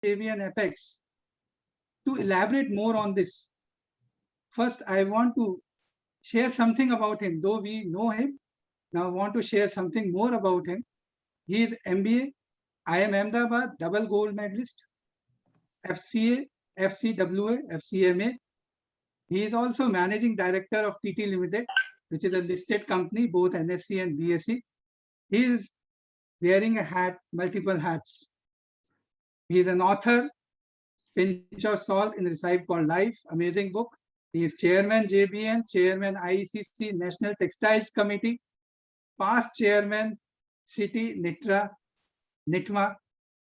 JBN Apex. To elaborate more on this, first I want to share something about him. Though we know him, now I want to share something more about him. He is MBA, IIM Ahmedabad, double gold medalist, FCA, FCWA, FCMA. He is also managing director of TT Limited, which is a listed company, both NSE and BSE. He is wearing a hat, multiple hats. He is an author, Pinch of Salt in a Recipe called Life, amazing book. He is chairman JBN, chairman IECC, National Textiles Committee, past chairman City NITMA,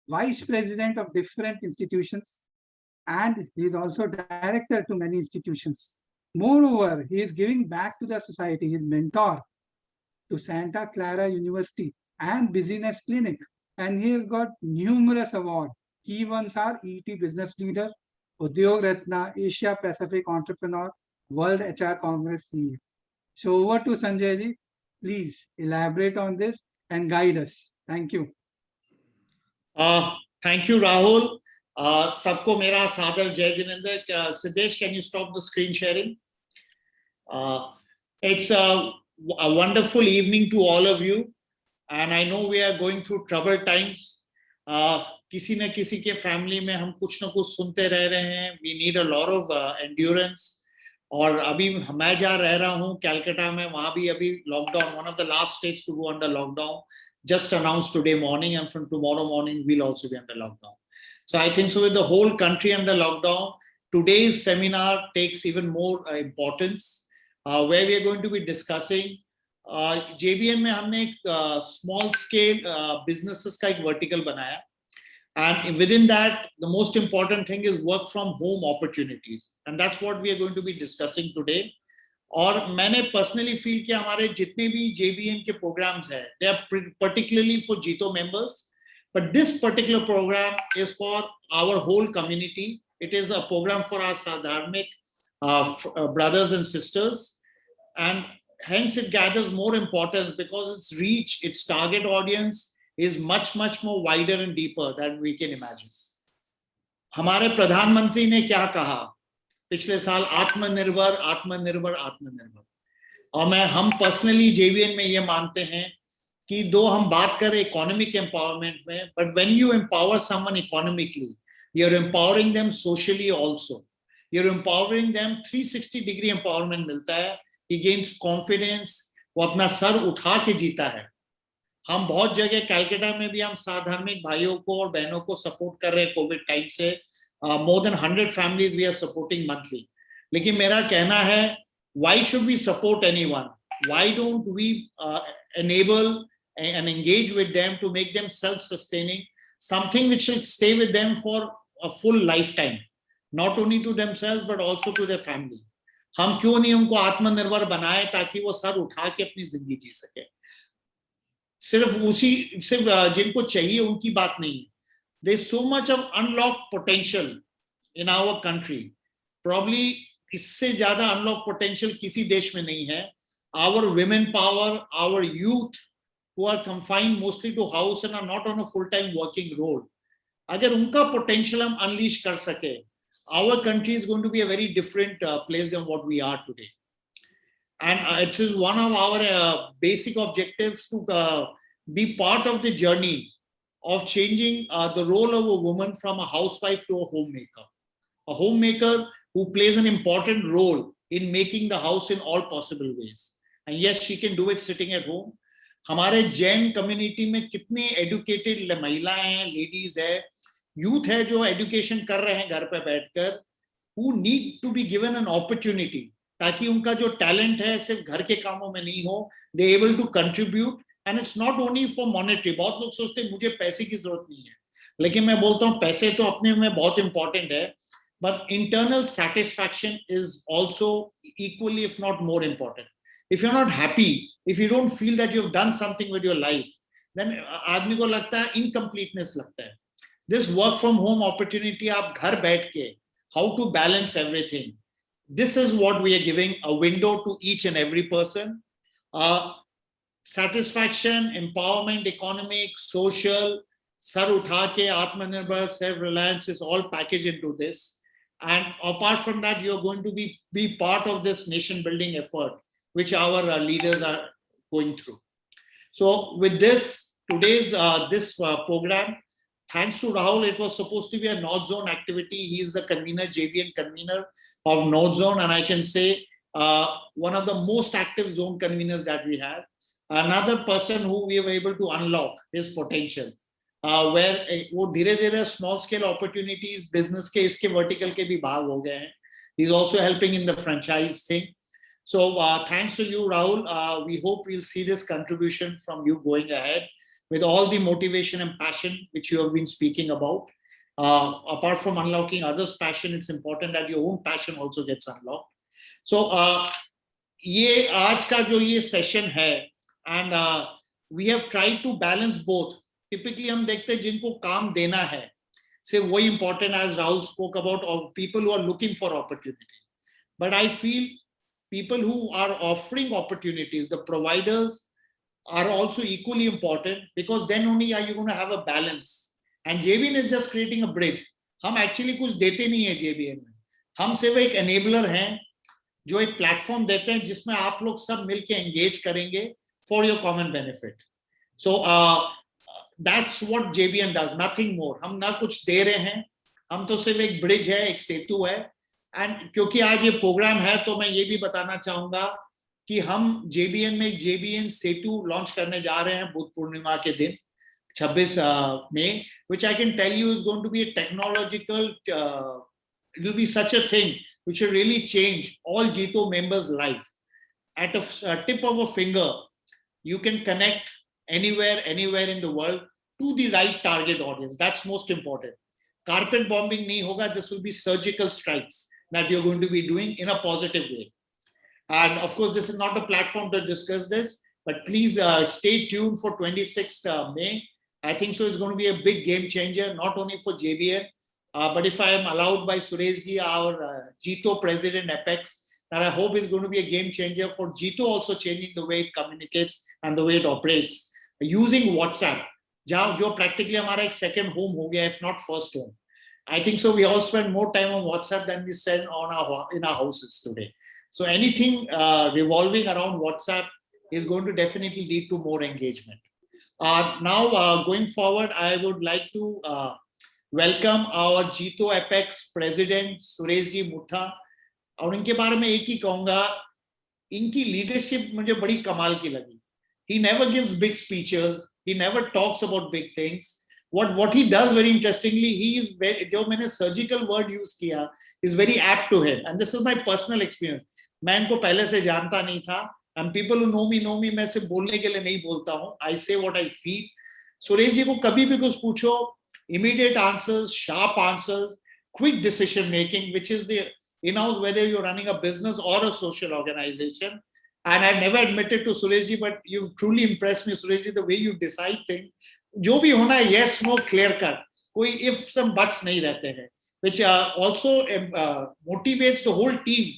vice president of different institutions, and he is also director to many institutions. Moreover, he is giving back to the society. He is mentor to Santa Clara University and Business Clinic, and he has got numerous awards. Key ones are ET Business Leader, Udyog Ratna, Asia Pacific Entrepreneur, World HR Congress CEO. So over to Sanjay ji. Please elaborate on this and guide us. Thank you. Thank you, Rahul. Sabko mera saadar Jai Jinendra. Siddesh, can you stop the screen sharing? It's a wonderful evening to all of you. And I know we are going through troubled times. किसी न किसी के family में हम कुछ न कुछ सुनते रह रहे हैं. We need a lot of endurance. और अभी मैं जहाँ रह रहा हूँ कैलकाटा में, वहाँ भी अभी lockdown, one of the last states to go under lockdown, just announced today morning, and from tomorrow morning we'll also be under lockdown. So I think so with the whole country under lockdown, today's seminar takes even more importance, where we are going to be discussing JBN में हमने एक small scale businesses का एक vertical बनाया, and within that the most important thing is work from home opportunities, and that's what we are going to be discussing today. और मैंने personally feel कि हमारे जितने भी JBN के programs हैं, they are particularly for Jito members, but this particular program is for our whole community. It is a program for our Dharmic brothers and sisters, and hence it gathers more importance because its reach, its target audience is much more wider and deeper than we can imagine. हमारे प्रधानमंत्री ने क्या कहा पिछले साल? आत्मनिर्भर आत्मनिर्भर आत्मनिर्भर. और हम पर्सनली JBN में ये मानते हैं कि दो हम बात करें इकोनॉमिक एम्पावरमेंट में, but when you empower someone economically, you're empowering them socially also. You're empowering them 360-degree empowerment मिलता है. He gains confidence, वो अपना सर उठा के जीता है. हम बहुत जगह कैलकाटा में भी हम साधार्मिक भाइयों को और बहनों को सपोर्ट कर रहे हैं कोविड टाइम से. More than 100 families we are supporting monthly. लेकिन मेरा कहना है, why should we support anyone? Why don't we enable and engage with them to make them self-sustaining, something which will stay with them for a full lifetime, not only to themselves but also to their family. हम क्यों नहीं उनको आत्मनिर्भर बनाए ताकि वो sir उठा के अपनी जिंदगी जी सके? सिर्फ जिनको चाहिए उनकी बात नहीं है. There's so much of unlocked potential in our country. Probably इससे ज्यादा unlocked potential किसी देश में नहीं है. Our women power, our youth who are confined mostly to house and are not on a full-time working role, अगर उनका potential हम unleash कर सके, our country is going to be a very different place than what we are today. And it is one of our basic objectives to be part of the journey of changing the role of a woman from a housewife to a homemaker. A homemaker who plays an important role in making the house in all possible ways. And yes, she can do it sitting at home. हमारे Jain community में कितने educated महिलाएं हैं, ladies है, youth है जो education कर रहे हैं घर पे बैठकर, who need to be given an opportunity ताकि उनका जो टैलेंट है सिर्फ घर के कामों में नहीं हो, they able to contribute, and it's not only for monetary. बहुत लोग सोचते हैं मुझे पैसे की जरूरत नहीं है, लेकिन मैं बोलता हूँ पैसे तो अपने में बहुत इंपॉर्टेंट है, but internal satisfaction is also equally if not more important. If you're not happy, if you don't feel that you've done something with your life, then आदमी को लगता है incompleteness लगता है. This work from home opportunity, आप घर बैठ के how to balance everything, this is what we are giving a window to each and every person. Satisfaction, empowerment, economic, social, sir उठा के आत्मनिर्भर, self-reliance is all packaged into this. And apart from that, you're going to be part of this nation building effort, which our leaders are going through. So with this, today's this program, thanks to Rahul, it was supposed to be a North Zone activity. He is the convener, JBN convener of North Zone. And I can say one of the most active zone conveners that we have. Another person who we were able to unlock his potential. Where वो धीरे-धीरे small scale opportunities, business के इसके vertical के भी भाग हो गए हैं. He's also helping in the franchise thing. So thanks to you, Rahul. We hope we'll see this contribution from you going ahead with all the motivation and passion which you have been speaking about. Apart from unlocking others' passion, it's important that your own passion also gets unlocked. So ये आज का जो ये session है, and we have tried to balance both. Typically हम देखते हैं जिनको काम देना है, say वही important as Rahul spoke about, or people who are looking for opportunity. But I feel people who are offering opportunities, the providers, are also equally important, because then only are you going to have a balance. And JBN is just creating a bridge. हम actually कुछ देते नहीं है JBN में, हम सिर्फ एक enabler हैं जो एक platform देते हैं जिसमें आप लोग सब मिलके engage करेंगे for your common benefit. So that's what JBN does, nothing more. हम ना कुछ दे रहे हैं, हम तो सिर्फ एक bridge है, एक सेतु है. एंड क्योंकि आज ये प्रोग्राम है तो मैं ये भी बताना चाहूंगा कि हम JBN में JBN सेतु लॉन्च करने जा रहे हैं बुद्ध पूर्णिमा के दिन 26 मई, which I can tell you is going to be a technological, it will be such a thing which will really change all Jito members' life. At a tip of a finger, you can connect anywhere in the world to the right target audience. That's most important. Carpet bombing nahi hoga. This will be surgical strikes that you're going to be doing in a positive way. And of course, this is not a platform to discuss this, but please stay tuned for 26th May. I think so it's going to be a big game changer, not only for JBN, but if I am allowed by Sureshji, our Jito president Apex, that I hope is going to be a game changer for Jito, also changing the way it communicates and the way it operates using WhatsApp, जो practically हमारा एक second home हो गया, if not first home. I think so. We all spend more time on WhatsApp than we spend in our houses today. So anything revolving around WhatsApp is going to definitely lead to more engagement. Now, going forward, I would like to welcome our Jito Apex President Sureshji Mutha. और इनके बारे में एक ही कहूंगा, इनकी leadership मुझे बड़ी कमाल की लगी. He never gives big speeches. He never talks about big things. What he does very interestingly, he is very, जो मैंने surgical word use किया, is very apt to him. And this is my personal experience. मैं इनको पहले से जानता नहीं था. And people who know me, मैं सिर्फ बोलने के लिए नहीं बोलता हूँ. I say what I feel. Suresh ji को कभी भी कुछ पूछो, immediate answers, sharp answers, quick decision making, which is the in-house, whether you're running a business or a social organization. And I've never admitted to Sureshji, but you've truly impressed me, Sureshji, the way you decide things. जो भी होना है, yes, no, clear cut. कोई ifs and buts नहीं रहते हैं, which also motivates the whole team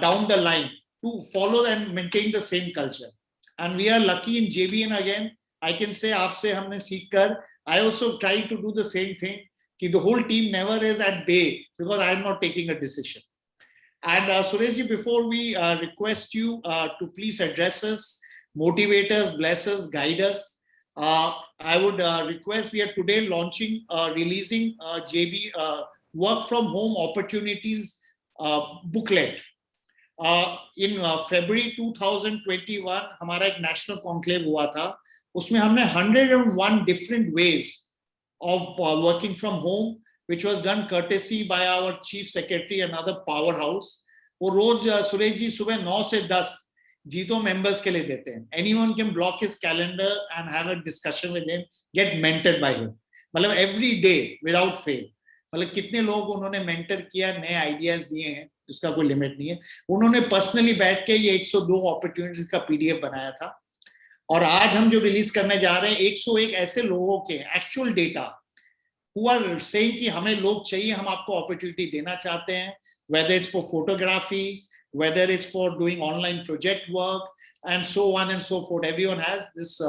down the line to follow and maintain the same culture. And we are lucky in JBN again. I can say आपसे हमने सीख कर, I also try to do the same thing. कि the whole team never is at bay because I'm not taking a decision. And Sureshji, before we request you to please address us, motivate us, bless us, guide us, I would request, we are today launching, releasing JB work from home opportunities booklet. In February 2021, हमारा एक national conclave हुआ था. उसमें हमने 101 different ways of working from home, which was done courtesy by our chief secretary, another powerhouse. वो रोज सुरेश जी सुबह 9 से 10 जीतो members के लिए देते हैं. Anyone can block his calendar and have a discussion with him, get mentored by him. मतलब every day without fail. मतलब कितने लोग उन्होंने mentor किया, नए ideas दिए हैं, उसका कोई limit नहीं है. उन्होंने personally बैठ के ये 102 opportunities का PDF बनाया था. और आज हम जो रिलीज करने जा रहे हैं 101 ऐसे लोगों के actual data who are saying कि हमें लोग चाहिए, हम आपको opportunity देना चाहते हैं, whether it's for photography, whether it's for doing online project work, and so on and so forth. Everyone has this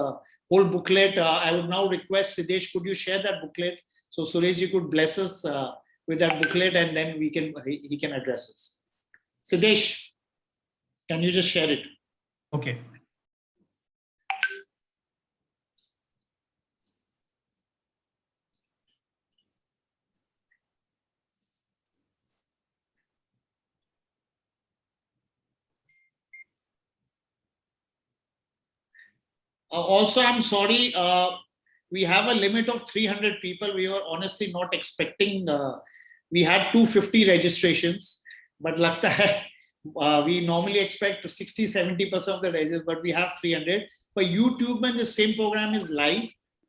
whole booklet. I would now request Siddesh, could you share that booklet? So Sureshji could bless us with that booklet, and then he can address us. Siddesh, can you just share it? Okay. Also, I'm sorry, we have a limit of 300 people. We were honestly not expecting, we had 250 registrations, but lagta hai, we normally expect 60-70% of the registrations, but we have 300. But YouTube and the same program is live.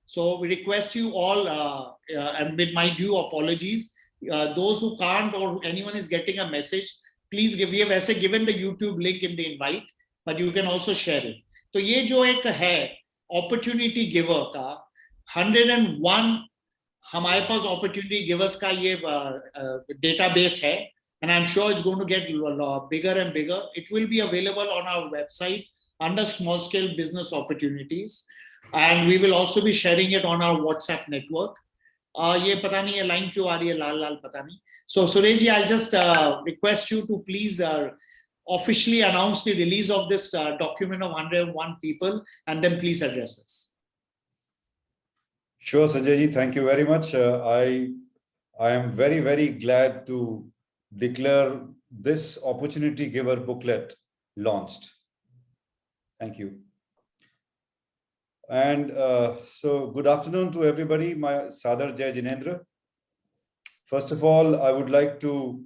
So we request you all, and with my due apologies, those who can't or anyone is getting a message, please give, we have given the YouTube link in the invite, but you can also share it. तो ये जो एक है opportunity giver का 101 हमारे पास opportunity givers का ये database है, and I'm sure it's going to get bigger and bigger. It will be available on our website under small scale business opportunities, and we will also be sharing it on our WhatsApp network. ये पता नहीं है line क्यों आ रही है लाल लाल पता नहीं. So Suresh ji, I'll just request you to please officially announce the release of this document of 101 people, and then please address us. Sure, Sanjay ji, thank you very much. I am very, very glad to declare this opportunity giver booklet launched. Thank you. And so good afternoon to everybody. My Sadar Jai Jinendra. First of all, I would like to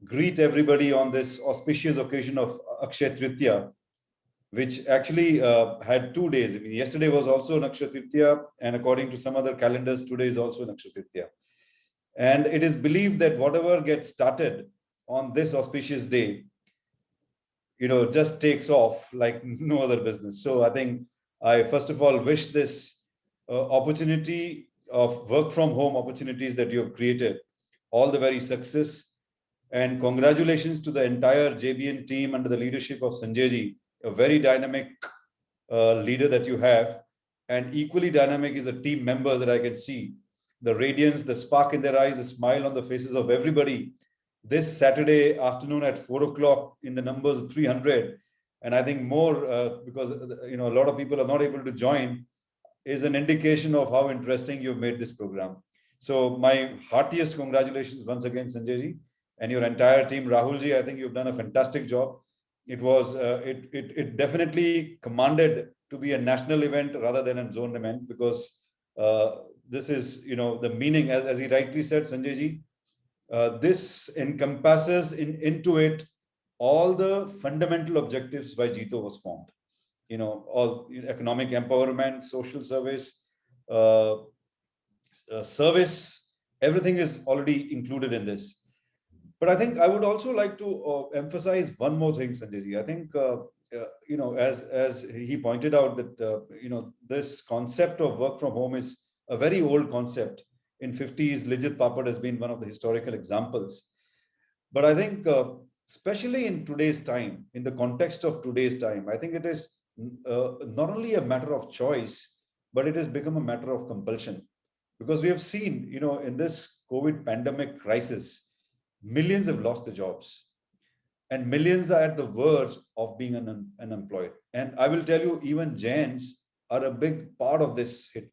greet everybody on this auspicious occasion of Akshaya Tritiya, which actually had 2 days. I mean, yesterday was also an Akshaya Tritiya, and according to some other calendars, today is also an Akshaya Tritiya. And it is believed that whatever gets started on this auspicious day, just takes off like no other business. So I think I first of all wish this opportunity of work from home opportunities that you have created all the very success. And congratulations to the entire JBN team under the leadership of Sanjay ji, a very dynamic leader that you have. And equally dynamic is the team members that I can see. The radiance, the spark in their eyes, the smile on the faces of everybody. This Saturday afternoon at 4 o'clock in the numbers of 300. And I think more because a lot of people are not able to join is an indication of how interesting you've made this program. So my heartiest congratulations once again, Sanjay ji. And your entire team, Rahul ji, I think you've done a fantastic job. It was, it definitely commanded to be a national event rather than a zone event, because this is, the meaning, as he rightly said, Sanjay ji, this encompasses into it all the fundamental objectives why Jito was formed. All economic empowerment, social service, service, everything is already included in this. But I think I would also like to emphasize one more thing, Sanjay ji. I think, as he pointed out that, this concept of work from home is a very old concept. In 50s, Lijjat Papad has been one of the historical examples. But I think, especially in today's time, in the context of today's time, I think it is not only a matter of choice, but it has become a matter of compulsion. Because we have seen, in this COVID pandemic crisis, millions have lost their jobs and millions are at the verge of being unemployed. And I will tell you, even Jains are a big part of this hit.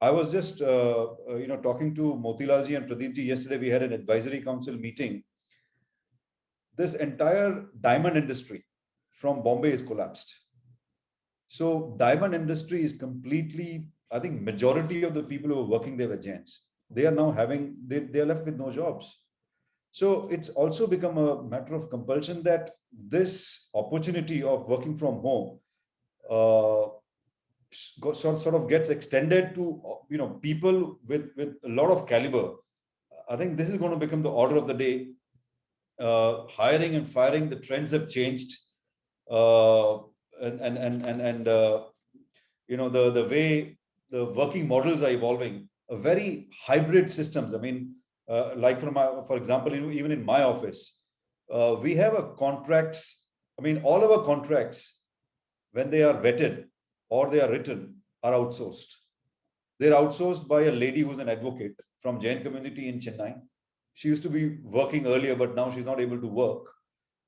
I was just, talking to Motilal ji and Pradeep ji yesterday. We had an advisory council meeting. This entire diamond industry from Bombay is collapsed. So diamond industry is completely, I think majority of the people who are working there were Jains. They are now they are left with no jobs. So it's also become a matter of compulsion that this opportunity of working from home sort of gets extended to people with a lot of caliber. I think this is going to become the order of the day. Hiring and firing, the trends have changed, the way the working models are evolving, a very hybrid systems. I mean, like for example, even in my office, we have a contracts. I mean, all of our contracts, when they are vetted, or they are written are outsourced. They're outsourced by a lady who's an advocate from Jain community in Chennai. She used to be working earlier, but now she's not able to work,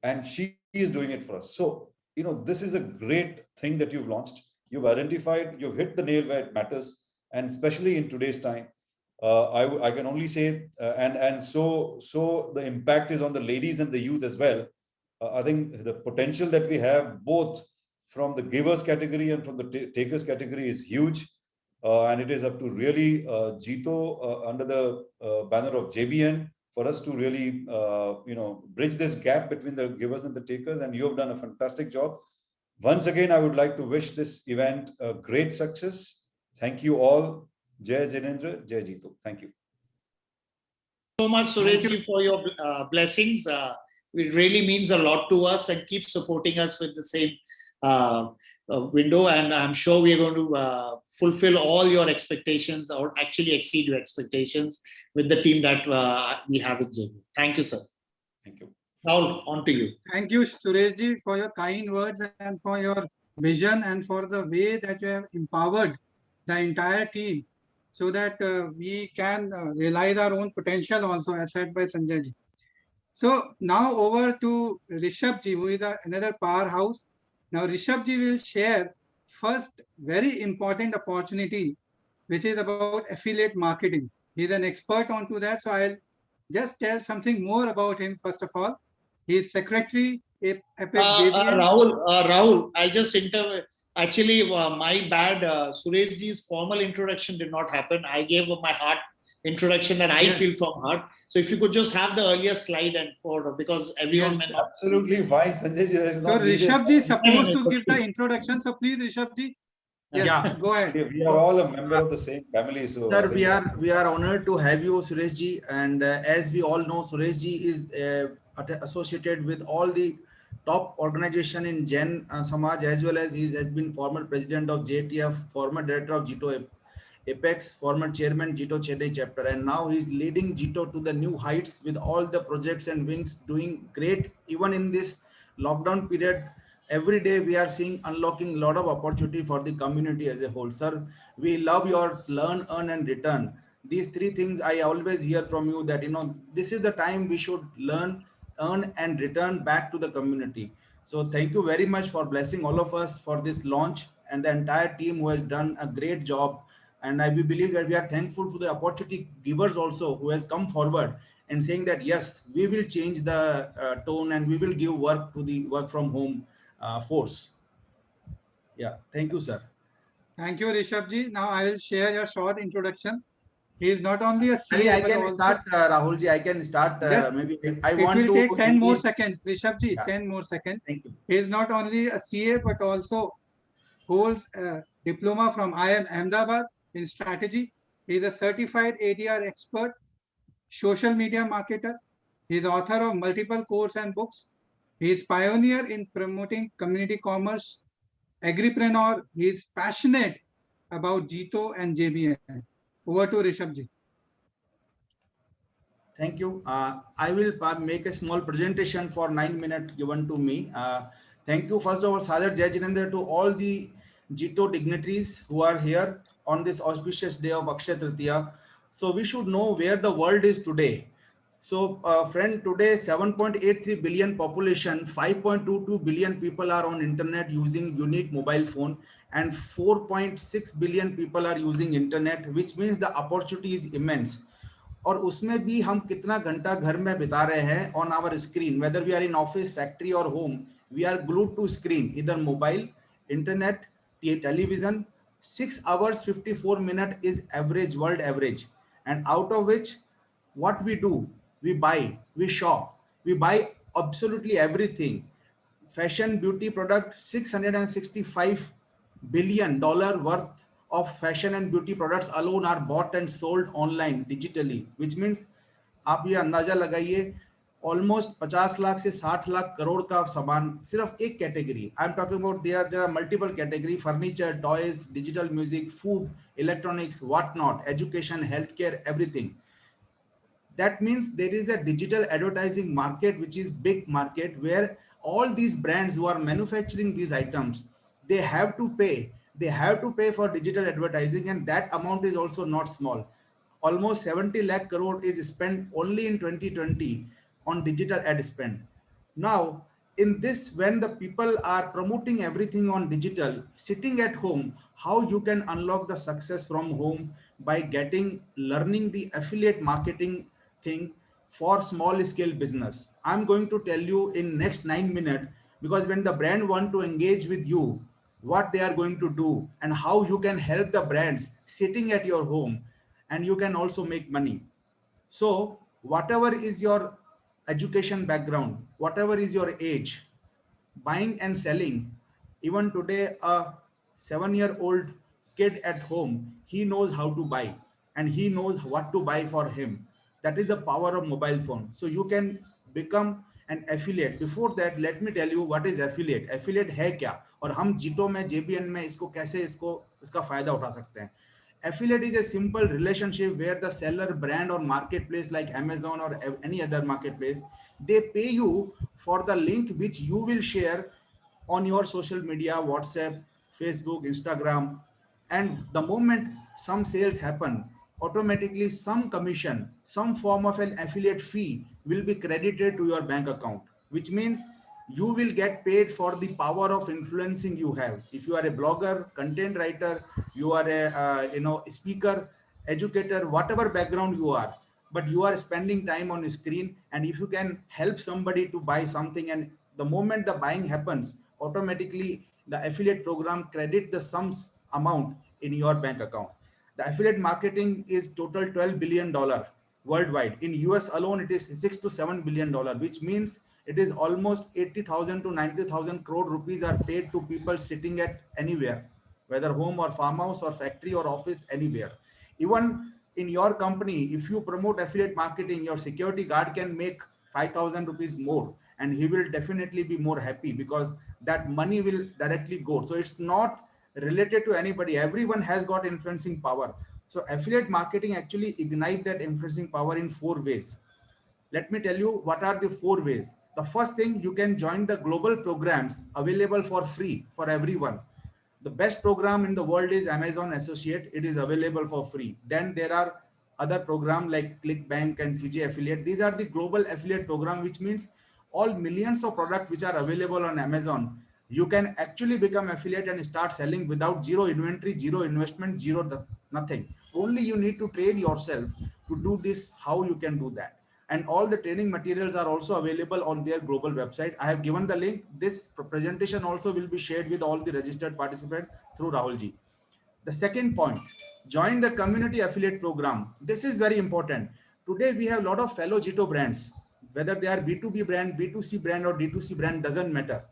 and she is doing it for us. So, this is a great thing that you've launched. You've identified, you've hit the nail where it matters, and especially in today's time, I can only say, so the impact is on the ladies and the youth as well. I think the potential that we have both from the givers category and from the takers category is huge. And it is up to really Jito under the banner of JBN for us to really, bridge this gap between the givers and the takers. And you have done a fantastic job. Once again, I would like to wish this event a great success. Thank you all. Jai Jinendra, Jai Jito. Thank you. So much, Sureshji, for your blessings. It really means a lot to us, and keep supporting us with the same window. And I'm sure we are going to fulfill all your expectations, or actually exceed your expectations, with the team that we have in JB. Thank you, sir. Thank you. Now, on to you. Thank you, Sureshji, for your kind words and for your vision and for the way that you have empowered the entire team so that we can realize our own potential also, as said by Sanjay ji. So now over to Rishabh ji, who is another powerhouse. Now Rishabh ji will share first very important opportunity, which is about affiliate marketing. He's an expert onto that. So I'll just tell something more about him first of all. He is secretary Epic JBN. Rahul, I'll just actually, my bad. Sureshji's formal introduction did not happen. I gave my heart introduction that I feel from heart. So if you could just have the earlier slide and forward, because everyone may not. Absolutely fine, Sanjay ji. So Rishabh ji is supposed to give the introduction. So please, Rishabh ji. Yes, go ahead. We are all a member of the same family. So sir, we are honored to have you, Sureshji. And as we all know, Sureshji is associated with all the top organization in Jain Samaj, as well as he has been former president of JTF, former director of Jito Apex, former chairman Jito Chennai chapter, and now he's leading Jito to the new heights with all the projects and wings doing great. Even in this lockdown period, every day we are seeing unlocking a lot of opportunity for the community as a whole. Sir, we love your learn, earn and return. These three things I always hear from you, that this is the time we should learn, earn and return back to the community. So thank you very much for blessing all of us for this launch, and the entire team who has done a great job. And we believe that we are thankful to the opportunity givers also, who has come forward and saying that yes, we will change the tone and we will give work to the work from home force. Yeah, thank you, sir. Thank you, Rishabh ji. Now I will share your short introduction. He is not only a CA, I can start, Rahul ji. I can start. Maybe I want to. It will take 10 more seconds, Rishabh ji. 10 more seconds. Thank you. He is not only a CA but also holds a diploma from IIM Ahmedabad in strategy. He is a certified ADR expert, social media marketer. He is author of multiple courses and books. He is pioneer in promoting community commerce, agripreneur. He is passionate about Jito and JBN. Over to Rishabh ji. Thank you. I will make a small presentation for 9 minutes given to me. Thank you, first of all, Sadar Jai Jinendra, to all the Jito dignitaries who are here on this auspicious day of Akshaya Tritiya. So we should know where the world is today. So friend, today 7.83 billion population, 5.22 billion people are on internet using unique mobile phone, and 4.6 billion people are using internet, which means the opportunity is immense. और उसमें भी हम कितना घंटा घर में बिता रहे हैं on our screen, whether we are in office, factory or home, we are glued to screen, either mobile, internet, television. 6 hours 54 minutes is average, world average, and out of which what we do, we buy, we shop, we buy absolutely everything. Fashion, beauty product, $665 billion worth of fashion and beauty products alone are bought and sold online digitally, which means आप ये अंदाजा लगाइए almost 50 lakh से 60 लाख करोड़ का सामान सिर्फ एक category. I'm talking about there are multiple category: furniture, toys, digital music, food, electronics, whatnot, education, healthcare, everything. That means there is a digital advertising market, which is big market, where all these brands who are manufacturing these items, they have to pay they have to pay for digital advertising, and that amount is also not small. Almost 70 lakh crore is spent only in 2020 on digital ad spend. Now, in this, when the people are promoting everything on digital, sitting at home, how you can unlock the success from home by learning the affiliate marketing thing for small scale business. I'm going to tell you in next 9 minutes, because when the brand want to engage with you, what they are going to do and how you can help the brands sitting at your home, and you can also make money. So whatever is your education background, whatever is your age, buying and selling, even today, a 7-year-old kid at home, he knows how to buy and he knows what to buy for him. That is the power of mobile phone. So you can become an affiliate. Before that, let me tell you what is affiliate. Affiliate है क्या और हम जिटो में JBN में इसको कैसे इसका फायदा उठा सकते हैं. Affiliate is a simple relationship where the seller, brand or marketplace like Amazon or any other marketplace, they pay you for the link which you will share on your social media, WhatsApp, Facebook, Instagram. And the moment some sales happen, automatically some commission, some form of an affiliate fee will be credited to your bank account, which means you will get paid for the power of influencing you have. If you are a blogger, content writer, you are a speaker, educator, whatever background you are, but you are spending time on a screen, and if you can help somebody to buy something, and the moment the buying happens, automatically the affiliate program credit the sums amount in your bank account. The affiliate marketing is total $12 billion worldwide. In US alone, it is $6 to $7 billion, which means it is almost 80,000 to 90,000 crore rupees are paid to people sitting at anywhere, whether home or farmhouse or factory or office, anywhere. Even in your company, if you promote affiliate marketing, your security guard can make 5,000 rupees more, and he will definitely be more happy because that money will directly go. So it's not related to anybody. Everyone has got influencing power. So affiliate marketing actually ignite that influencing power in 4 ways. Let me tell you what are the 4 ways. The first thing, you can join the global programs available for free for everyone. The best program in the world is Amazon Associate. It is available for free. Then there are other programs like ClickBank and CJ Affiliate. These are the global affiliate program, which means all millions of products which are available on Amazon, you can actually become affiliate and start selling without zero inventory, zero investment, nothing. Only you need to train yourself to do this, how you can do that. And all the training materials are also available on their global website. I have given the link. This presentation also will be shared with all the registered participants through Rahulji. The second point, join the community affiliate program. This is very important. Today we have a lot of fellow Jito brands, whether they are B2B brand, B2C brand or D2C brand, doesn't matter.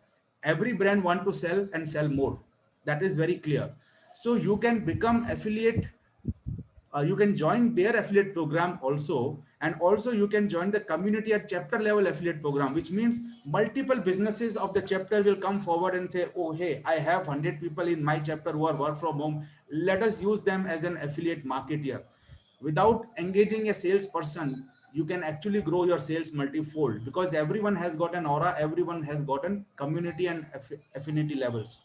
Every brand want to sell and sell more. That is very clear. So you can become affiliate. You can join their affiliate program also, and also you can join the community at chapter level affiliate program, which means multiple businesses of the chapter will come forward and say, oh, hey, I have 100 people in my chapter who are work from home. Let us use them as an affiliate marketer. Without engaging a salesperson, you can actually grow your sales multifold, because everyone has got an aura, everyone has gotten community and affinity levels.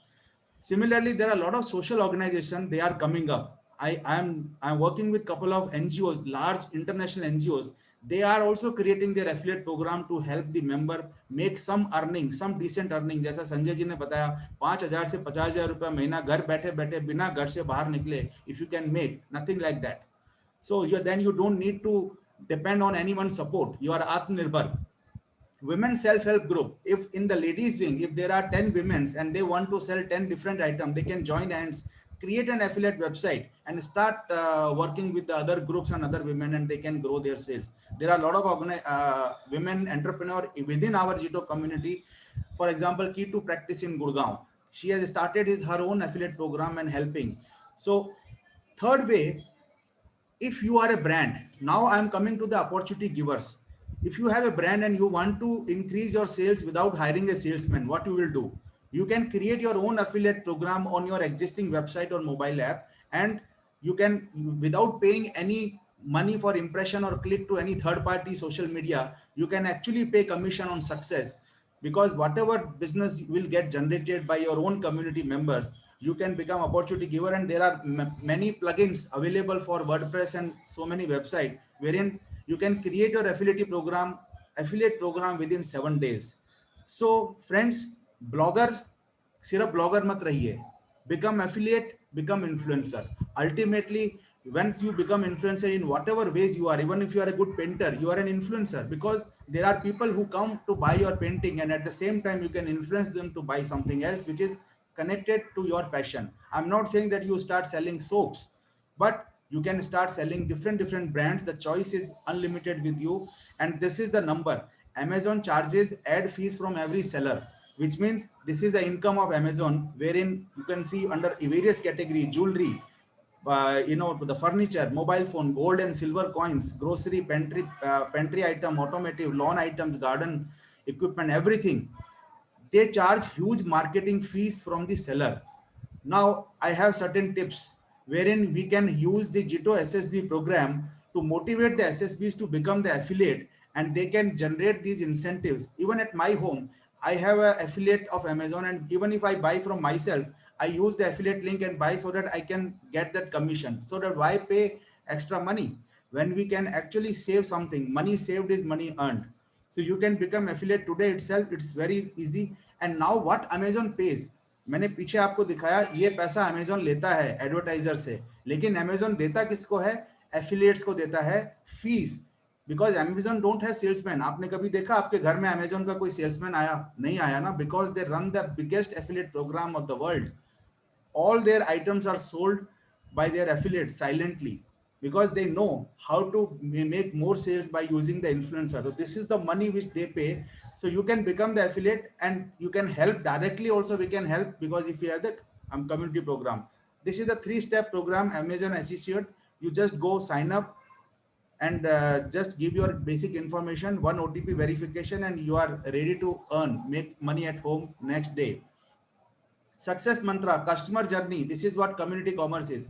Similarly, there are a lot of social organizations, they are coming up. I'm working with a couple of NGOs, large international NGOs. They are also creating their affiliate program to help the member make some earning, some decent earning. जैसा संजय जी ने बताया, 5,000 से 50,000 रुपया महीना घर बैठे बैठे बिना घर से बाहर निकले, if you can make nothing like that. So then you don't need to depend on anyone's support. You are Atmanirbhar. Women self-help group, if in the ladies wing, if there are 10 women and they want to sell 10 different items, they can join hands, create an affiliate website and start working with the other groups and other women, and they can grow their sales. There are a lot of women entrepreneurs within our Jito community. For example, Key to Practice in Gurgaon, she has started her own affiliate program and helping. So third way, if you are a brand, now I'm coming to the opportunity givers. If you have a brand and you want to increase your sales without hiring a salesman, what you will do? You can create your own affiliate program on your existing website or mobile app, and you can, without paying any money for impression or click to any third party social media, you can actually pay commission on success, because whatever business will get generated by your own community members, you can become opportunity giver. And there are many plugins available for WordPress and so many websites wherein you can create your affiliate program within 7 days. So friends, blogger, सिर्फ blogger मत रहिए, become affiliate, become influencer. Ultimately, once you become influencer in whatever ways you are, even if you are a good painter, you are an influencer, because there are people who come to buy your painting, and at the same time you can influence them to buy something else which is connected to your passion. I'm not saying that you start selling soaps, but you can start selling different brands. The choice is unlimited with you, and this is the number. Amazon charges ad fees from every seller, which means this is the income of Amazon, wherein you can see under various category: jewelry, to the furniture, mobile phone, gold and silver coins, grocery, pantry item, automotive, lawn items, garden equipment, everything. They charge huge marketing fees from the seller. Now I have certain tips wherein we can use the Jito SSB program to motivate the SSBs to become the affiliate, and they can generate these incentives. Even at my home, I have an affiliate of Amazon, and even if I buy from myself, I use the affiliate link and buy so that I can get that commission. So that why pay extra money when we can actually save something? Money saved is money earned. So you can become affiliate today itself. It's very easy. And now what Amazon pays, मैंने पीछे आपको दिखाया, ये पैसा Amazon लेता है advertiser से, लेकिन Amazon देता किसको है? एफिलिएट्स को देता है fees, because Amazon don't have salesman. आपने कभी देखा आपके घर में Amazon का कोई सेल्समैन आया? नहीं आया ना, because they run the biggest affiliate program of the world. All their items are sold by their affiliates silently, because they know how to make more sales by using the influencer. So this is the money which they pay. So you can become the affiliate, and you can help directly also. We can help, because if you have the community program, this is a 3-step program, Amazon Associate. You just go sign up and just give your basic information, 1 OTP verification, and you are ready to earn, make money at home next day. Success mantra, customer journey, this is what community commerce is.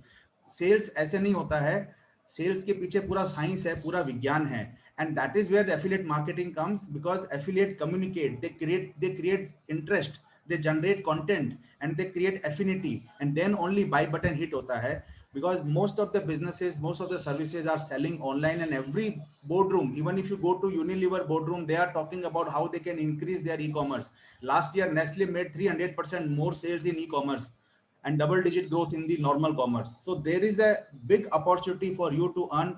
Sales ऐसे नहीं होता है, sales के पीछे पूरा science है, पूरा विज्ञान है, and that is where the affiliate marketing comes, because affiliate communicate, they create interest, they generate content, and they create affinity, and then only buy button hit hota hai. Because most of the businesses, most of the services are selling online, and every boardroom, even if you go to Unilever boardroom, they are talking about how they can increase their e-commerce. Last year Nestle made 300% more sales in e-commerce and double-digit growth in the normal commerce. So there is a big opportunity for you to earn.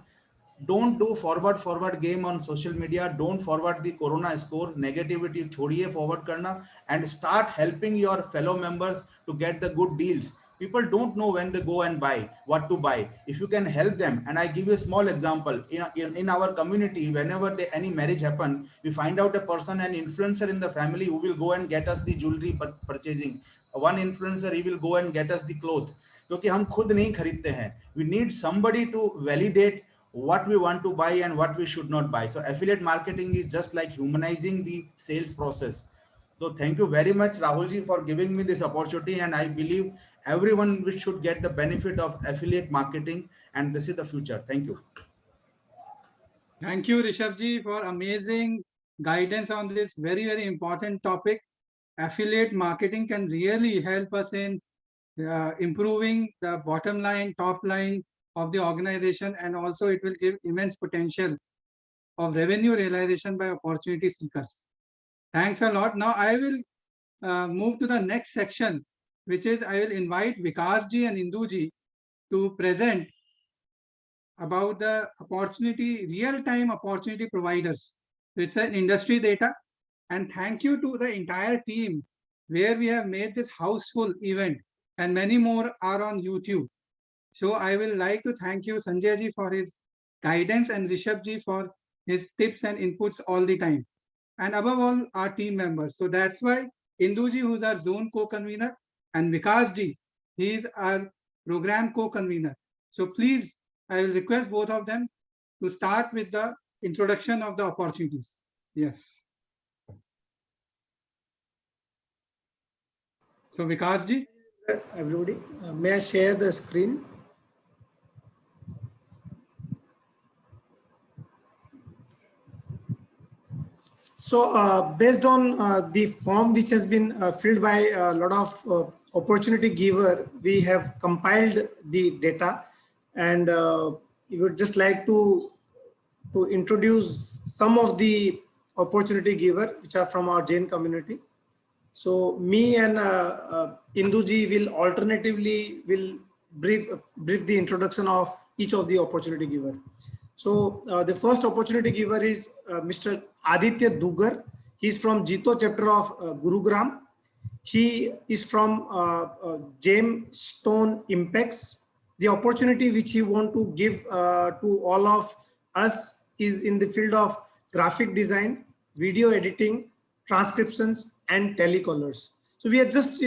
Don't do forward game on social media. Don't forward the corona score negativity, chhodiye forward karna, and start helping your fellow members to get the good deals. People don't know when they go and buy, what to buy. If you can help them, and I give you a small example, in our community, whenever any marriage happen, we find out a person, an influencer in the family, who will go and get us the jewelry purchasing. One influencer, he will go and get us the cloth, क्योंकि हम खुद नहीं खरीदते हैं. We need somebody to validate what we want to buy and what we should not buy. So affiliate marketing is just like humanizing the sales process. So thank you very much, Rahulji, for giving me this opportunity, and I believe everyone should get the benefit of affiliate marketing, and this is the future. Thank you. Thank you, Rishabh ji, for amazing guidance on this very important topic. Affiliate marketing can really help us in improving the bottom line, top line of the organization, and also it will give immense potential of revenue realization by opportunity seekers. Thanks a lot. Now I will move to the next section, which is I will invite Vikas ji and Indu ji to present about the opportunity, real-time opportunity providers. It's an industry data, and thank you to the entire team where we have made this houseful event, and many more are on YouTube. So I will like to thank you, Sanjay ji, for his guidance, and Rishabh ji for his tips and inputs all the time, and above all our team members. So that's why Indu ji, who's our zone co-convener, and Vikas ji, he is our program co-convener. So please, I will request both of them to start with the introduction of the opportunities. Yes. So Vikas ji. Everybody, may I share the screen? Based on the form which has been filled by a lot of opportunity giver, we have compiled the data, and we would just like to introduce some of the opportunity giver which are from our Jain community. So me and Induji will alternatively brief the introduction of each of the opportunity giver. So the first opportunity giver is Mr. Aditya Dugar. He's from Jito chapter of Gurugram. He is from Gemstone Impex. The opportunity which he want to give to all of us is in the field of graphic design, video editing, transcriptions, and telecolors. So we are just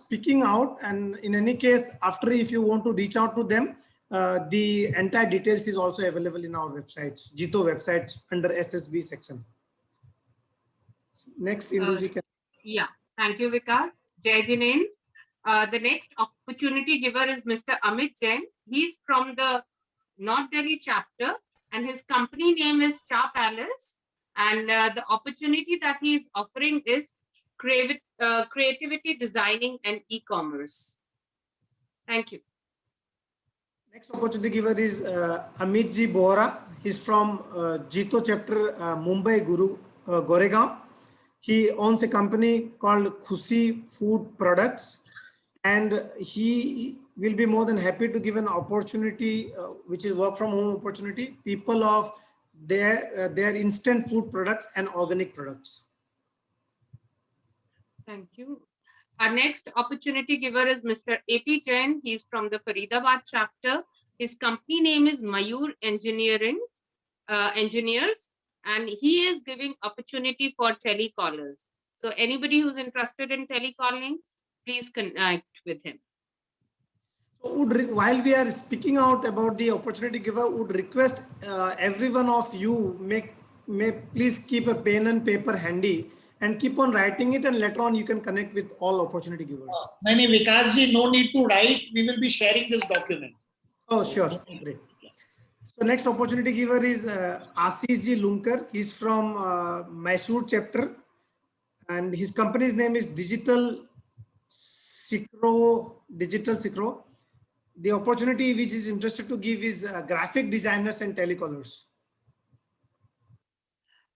speaking out, and in any case, after if you want to reach out to them, the entire details is also available in our websites, Jito websites under SSB section. Next, Induji can. Yeah, thank you, Vikas. Jai Jinendra. The next opportunity giver is Mr. Amit Jain. He's from the North Delhi chapter, and his company name is Cha Palace. And the opportunity that he is offering is creativity designing and e-commerce. Thank you. Next opportunity giver is Amit Ji Bohra. He's from Jito chapter Mumbai Goregaon. He owns a company called Khushi Food Products, and he will be more than happy to give an opportunity which is work from home opportunity, people of their instant food products and organic products. Thank you. Our next opportunity giver is Mr. AP Jain. He's from the Faridabad chapter. His company name is Mayur Engineers, and he is giving opportunity for telecallers. So anybody who's interested in telecalling, please connect with him. So while we are speaking out about the opportunity giver, would request every one of you may please keep a pen and paper handy and keep on writing it, and later on you can connect with all opportunity givers. No, Vikas ji, no need to write. We will be sharing this document. Oh, sure. Great. So next opportunity giver is Ashish Ji Lunkar. He's from Mysore chapter, and his company's name is Digital Syncro. The opportunity which is interested to give is graphic designers and telecallers.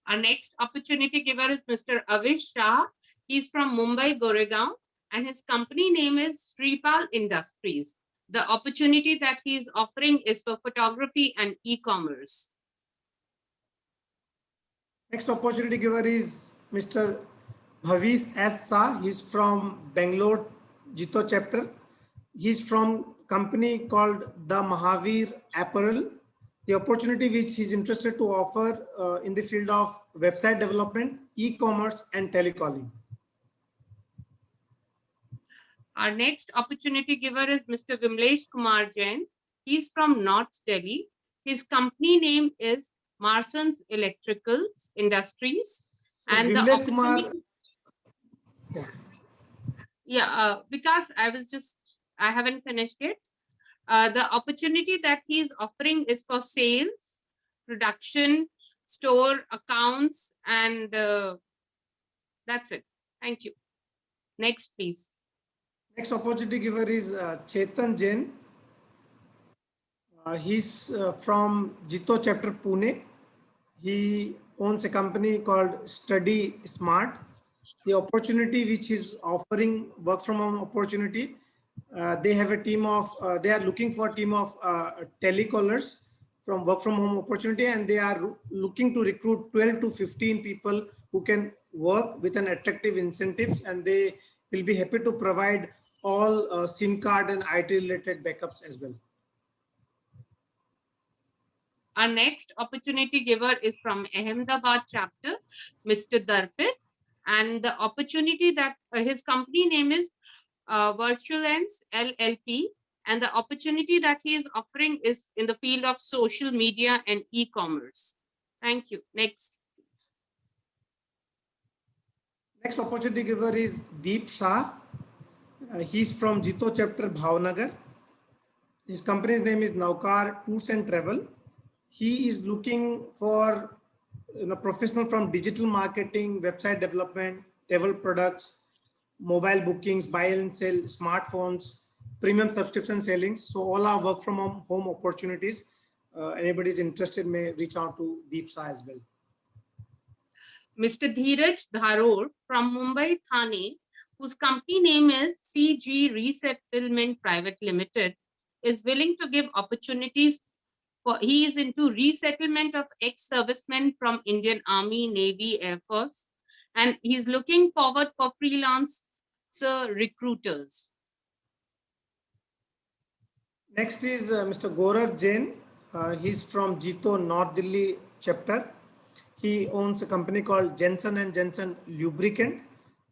Our next opportunity giver is Mr. Avish Shah. He's from Mumbai Goregaon, and his company name is Sripal Industries. The opportunity that he is offering is for photography and e-commerce. Next opportunity giver is Mr. Bhavish S. Shah. He's from Bangalore Jito chapter. He's from company called The Mahavir Apparel. The opportunity which he's interested to offer in the field of website development, e-commerce, and telecalling. Our next opportunity giver is Mr. Vimlesh Kumar Jain. He's from North Delhi. His company name is Marsons Electrical Industries. So and Vimlesh the opportunity, Kumar. yeah, because I haven't finished it. The opportunity that he is offering is for sales, production, store, accounts, and that's it. Thank you. Next, please. Next opportunity giver is Chetan Jain. He's from Jito chapter Pune. He owns a company called Study Smart. The opportunity which is offering work from home opportunity, they have a team of, they are looking for a team of telecallers from work from home opportunity, and they are looking to recruit 12 to 15 people who can work with an attractive incentives, and they will be happy to provide all SIM card and IT related backups as well. Our next opportunity giver is from Ahmedabad chapter, Mr. Darpit, and the opportunity that his company name is Virtualence LLP, and the opportunity that he is offering is in the field of social media and e-commerce. Thank you. Next, please. Next opportunity giver is Deep Shah. He's from Jito chapter Bhavnagar. His company's name is Naukar Tours and Travel. He is looking for professional from digital marketing, website development, travel products, mobile bookings, buy and sell, smartphones, premium subscription sellings. So all are work from home opportunities. Anybody is interested may reach out to Deepsa as well. Mr. Dheeraj Dharor from Mumbai, Thane, whose company name is CG Resettlement Private Limited, is willing to give opportunities for, he is into resettlement of ex-servicemen from Indian Army, Navy, Air Force, and he's looking forward for freelancer recruiters. Next is Mr. Gaurav Jain. He's from Jito North Delhi chapter. He owns a company called Jensen and Jensen Lubricant,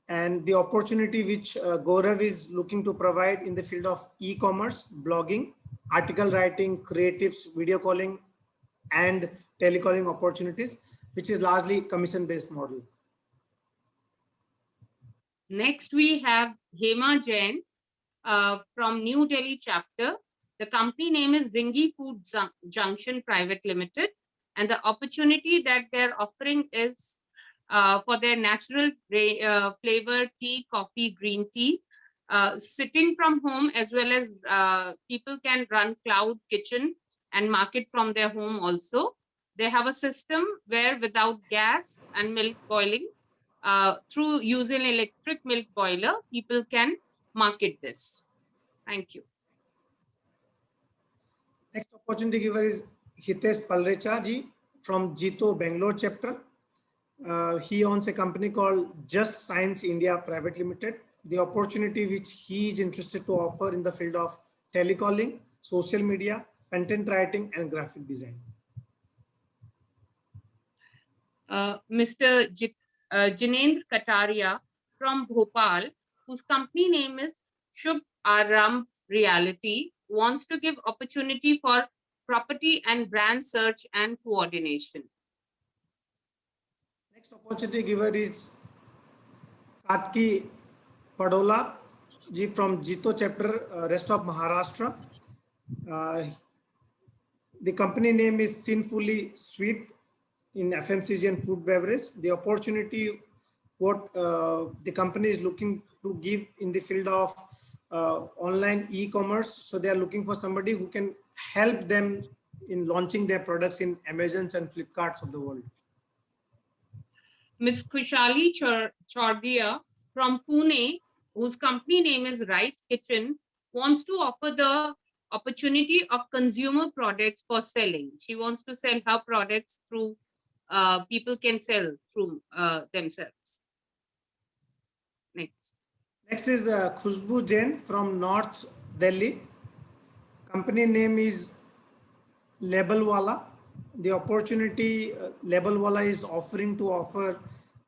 and the opportunity which Gaurav is looking to provide in the field of e-commerce, blogging, article writing, creatives, video calling, and telecalling opportunities, which is largely commission-based model. Next, we have Hema Jain from New Delhi chapter. The company name is Zingi Food Junction Private Limited, and the opportunity that they're offering is for their natural flavor tea, coffee, green tea, sitting from home, as well as people can run cloud kitchen and market from their home also. They have a system where without gas and milk boiling, through using electric milk boiler, people can market this. Thank you. Next opportunity giver is Hitesh Palrecha ji from Jito Bangalore chapter. He owns a company called Just Science India Private Limited. The opportunity which he is interested to offer in the field of telecalling, social media, content writing, and graphic design. Mr. Jinendra Kataria from Bhopal, whose company name is Shubh Aram Reality, wants to give opportunity for property and brand search and coordination. Next opportunity giver is Katki Padola ji from Jito chapter, rest of Maharashtra. The company name is Sinfully Sweet in FMCG and food beverage. The opportunity what the company is looking to give in the field of online e-commerce. So they are looking for somebody who can help them in launching their products in Amazons and Flipkarts of the world. Ms. Khushali Chordia from Pune, whose company name is Right Kitchen, wants to offer the opportunity of consumer products for selling. She wants to sell her products through, people can sell through themselves. Next. Next is Khushbu Jain from North Delhi. Company name is Labelwala. The opportunity Labelwala is offering to offer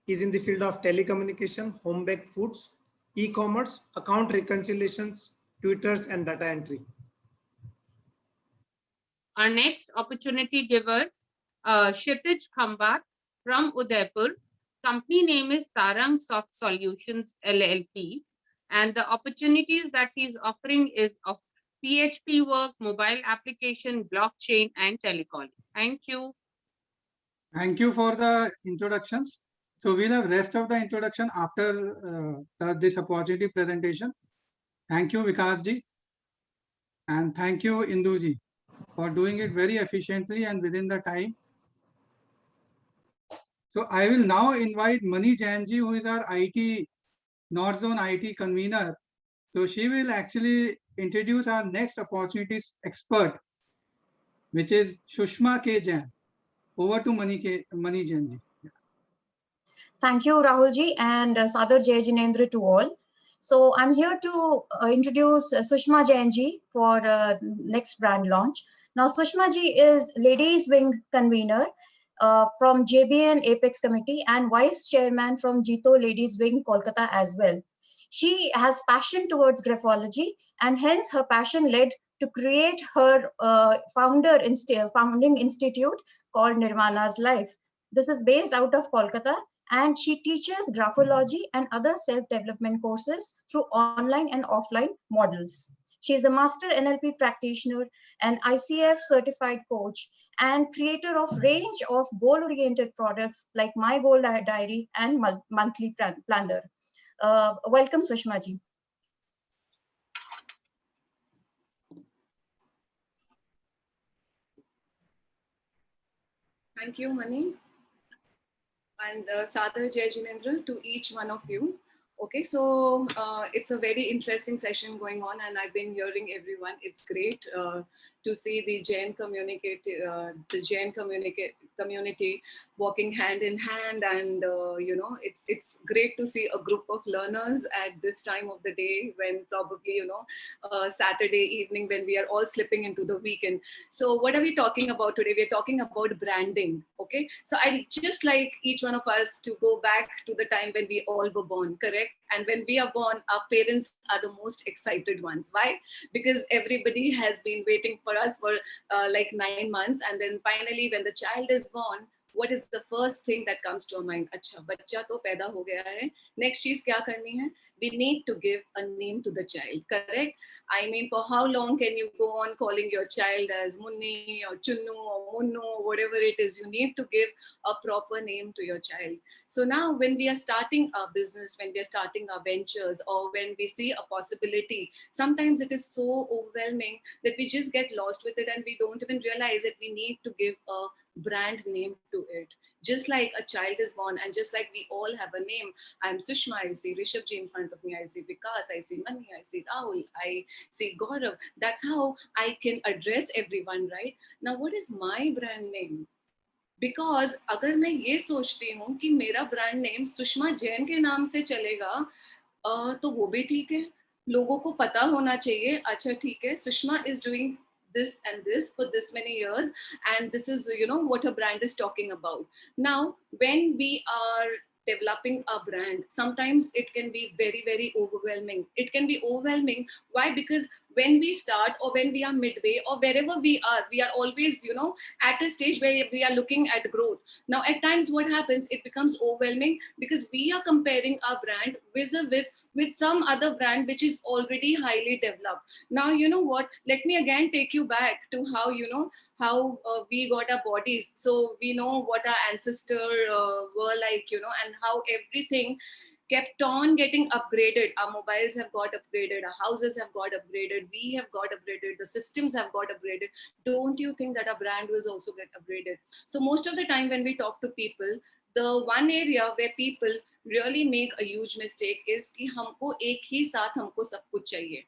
is in the field of telecommunication, home baked foods, e-commerce, account reconciliations, Twitters, and data entry. Our next opportunity giver, Kshitij Khambat from Udaipur. Company name is Tarang Soft Solutions LLP, and the opportunities that he's offering is of PHP work, mobile application, blockchain, and telecalling. Thank you. Thank you for the introductions. So we'll have rest of the introduction after this opportunity presentation. Thank you, Vikas ji. And thank you, Indu ji, for doing it very efficiently and within the time. So I will now invite Mani Jain ji, who is our IT, North Zone IT convener. So she will actually introduce our next opportunities expert, which is Shushma K. Jain. Over to Mani Jain ji. Thank you, Rahul ji, and Sadar Jai Jinendra to all. So I'm here to introduce Sushma Jain ji for next brand launch. Now, Sushma ji is Ladies Wing convener from JBN Apex Committee and Vice Chairman from Jito Ladies Wing, Kolkata as well. She has passion towards graphology, and hence her passion led to create her founding institute called Nirvana's Life. This is based out of Kolkata, and she teaches graphology and other self-development courses through online and offline models. She is a master NLP practitioner, an ICF certified coach, and creator of range of goal-oriented products like My Goal Diary and Monthly Planner. Welcome, Sushma ji. Thank you, Mani. And Sadar Jai Jinendra to each one of you. Okay, so it's a very interesting session going on, and I've been hearing everyone. It's great to see the Jain community walking hand in hand, and you know, it's great to see a group of learners at this time of the day, when probably, you know, Saturday evening, when we are all slipping into the weekend. So what are we talking about today? We're talking about branding. Okay, so I just like each one of us to go back to the time when we all were born, correct? And when we are born, our parents are the most excited ones. Why? Because everybody has been waiting for us for like 9 months, and then finally when the child is born, what is the first thing that comes to our mind? अच्छा, बच्चा तो पैदा हो गया है. Next चीज क्या करनी है? We need to give a name to the child, correct? I mean, for how long can you go on calling your child as Munni or Chunnu or Munnu or whatever it is? You need to give a proper name to your child. So now when we are starting our business, when we are starting our ventures, or when we see a possibility, sometimes it is so overwhelming that we just get lost with it, and we don't even realize that we need to give a brand name to it. Just like a child is born, and just like we all have a name. I'm Sushma, I see Rishabh ji in front of me, I see Vikas, I see Mani, I see Rahul, I see Gaurav. That's how I can address everyone, right? Now, what is my brand name? Because अगर मैं ये सोचती हूँ कि मेरा brand name Sushma Jain के नाम से चलेगा, तो वो भी ठीक है. लोगों को पता होना चाहिए, अच्छा ठीक है, Sushma is doing this and this for this many years, and this is, you know, what her brand is talking about. Now when we are developing a brand, sometimes it can be very, very overwhelming. It can be overwhelming. Why? Because when we start, or when we are midway, or wherever we are always, you know, at a stage where we are looking at growth. Now at times what happens, it becomes overwhelming because we are comparing our brand with some other brand which is already highly developed. Now, you know what, let me again take you back to how, you know, how we got our bodies. So we know what our ancestors were like, you know, and how everything kept on getting upgraded. Our mobiles have got upgraded, our houses have got upgraded, we have got upgraded, the systems have got upgraded. Don't you think that our brand will also get upgraded? So most of the time when we talk to people, the one area where people really make a huge mistake is कि हमको एक ही साथ हमको सब कुछ चाहिए.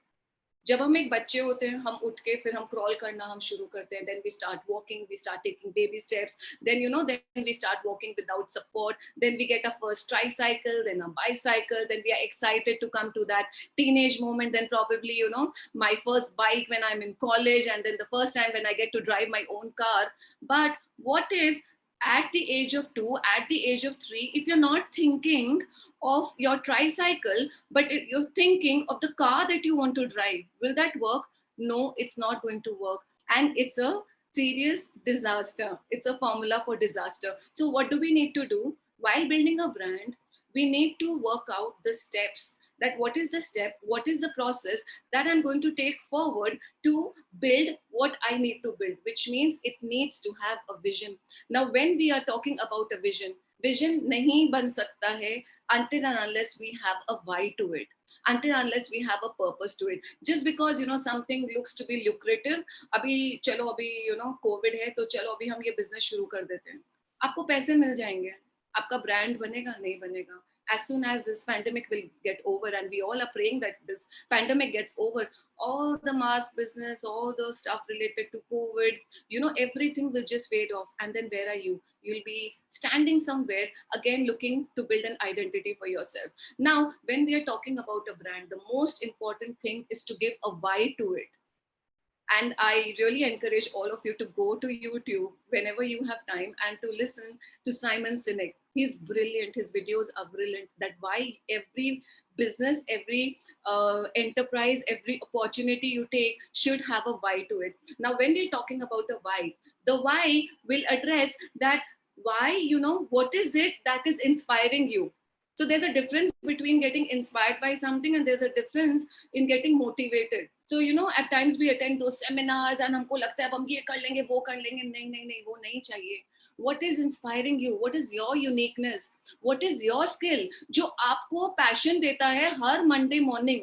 जब हम एक बच्चे होते हैं, हम उठ के फिर हम क्रॉल करना हम शुरू करते हैं, then we start walking, we start taking baby steps, then, you know, then we start walking without support, then we get our first tricycle, then a bicycle, then we are excited to come to that teenage moment, then probably, you know, my first bike when I'm in college, and then the first time when I get to drive my own car. But what if at the age of 2, at the age of 3, if you're not thinking of your tricycle, but you're thinking of the car that you want to drive, will that work? No, it's not going to work. And it's a serious disaster. It's a formula for disaster. So what do we need to do? While building a brand, we need to work out the steps. That what is the step, what is the process that I'm going to take forward to build what I need to build, which means it needs to have a vision. Now, when we are talking about a vision nahi ban sakta hai until and unless we have a why to it, until unless we have a purpose to it. Just because, you know, something looks to be lucrative, abhi chalo abhi, you know, COVID hai, to chalo abhi hum ye business shuru kar dete hain. आपको पैसे मिल जाएंगे, आपका brand बनेगा नहीं बनेगा. As soon as this pandemic will get over, and we all are praying that this pandemic gets over, all the mask business, all the stuff related to COVID, you know, everything will just fade off. And then where are you? You'll be standing somewhere again looking to build an identity for yourself. Now, when we are talking about a brand, the most important thing is to give a why to it. And I really encourage all of you to go to YouTube whenever you have time and to listen to Simon Sinek. He's brilliant. His videos are brilliant. That why every business, every enterprise, every opportunity you take should have a why to it. Now, when we're talking about a why, the why will address that why, you know, what is it that is inspiring you? So there's a difference between getting inspired by something, and there's a difference in getting motivated. So, you know, at times we attend those seminars and हमको लगता है अब हम ये कर लेंगे, वो कर लेंगे. नहीं, नहीं, नहीं, वो नहीं चाहिए. What is inspiring you? What is your uniqueness? What is your skill? जो आपको passion देता है हर Monday morning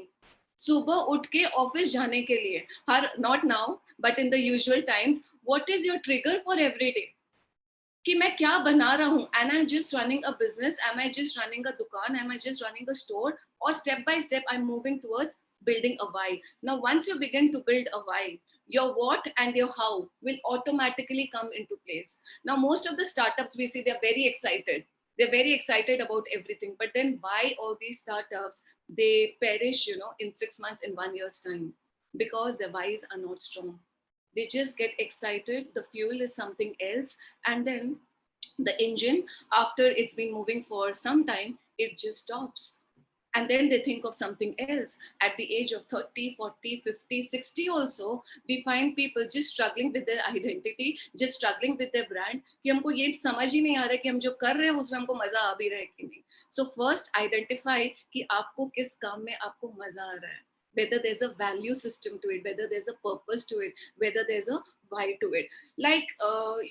सुबह उठ के ऑफिस जाने के लिए. हर not now, but in the usual times. What is your trigger for every day? कि मैं क्या बना रहा हूँ? Am I just running a business? Am I just running a दुकान? Am I just running a store? Or step by step, I'm moving towards building a why. Now, once you begin to build a why, your what and your how will automatically come into place. Now, most of the startups we see, they're very excited. They're very excited about everything. But then why all these startups, they perish, you know, in 6 months, in 1 year's time? Because their whys are not strong. They just get excited. The fuel is something else. And then the engine, after it's been moving for some time, it just stops. And then they think of something else. At the age of 30, 40, 50, 60 also, we find people just struggling with their identity, just struggling with their brand, कि हमको ये समझ ही नहीं आ रहा है कि हम जो कर रहे हैं उसमें हमको मजा आ भी रहा है कि नहीं. So first identify कि आपको किस काम में आपको मजा आ रहा है. Whether there's a value system to it, whether there's a purpose to it, whether there's a why to it. Like,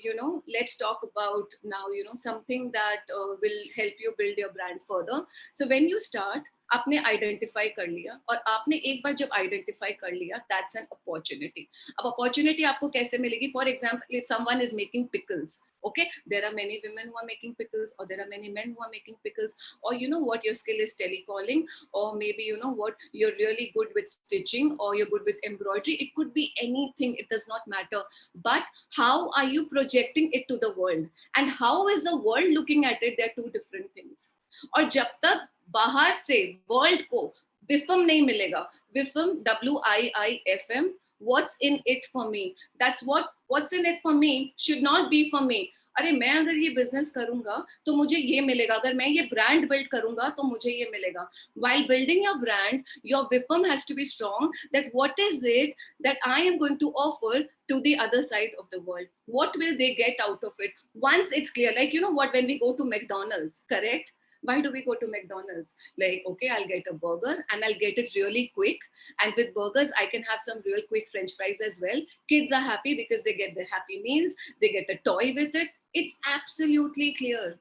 you know, let's talk about now, you know, something that will help you build your brand further. So when you start, आपने identify कर लिया और आपने एक बार जब identify कर लिया, that's an opportunity. अब अपॉर्चुनिटी आपको कैसे मिलेगी? For example, if someone is making pickles, okay, there are many women who are making pickles, or there are many men who are making pickles, or you know what, your skill is telecalling, or maybe you know what, you're really good with stitching, or you're good with embroidery. It could be anything, it does not matter. But how are you projecting it to the world, and how is the world looking at it? They're two different things. और जब तक बाहर से world को विफम नहीं मिलेगा, विफम WIIFM, what's in it for me, that's what's in it for me should not be for me. अरे मैं अगर ये बिजनेस करूंगा तो मुझे ये मिलेगा, अगर मैं ये ब्रांड बिल्ड करूंगा तो मुझे ये मिलेगा. While building your brand, your VIPM has to be strong, that what is it that I am going to offer to the other side of the world? What will they get out of it? Once it's clear, like, you know what, when we go to McDonald's, correct? Why do we go to McDonald's? Like, okay, I'll get a burger and I'll get it really quick. And with burgers, I can have some real quick French fries as well. Kids are happy because they get the Happy Meals. They get a toy with it. It's absolutely clear.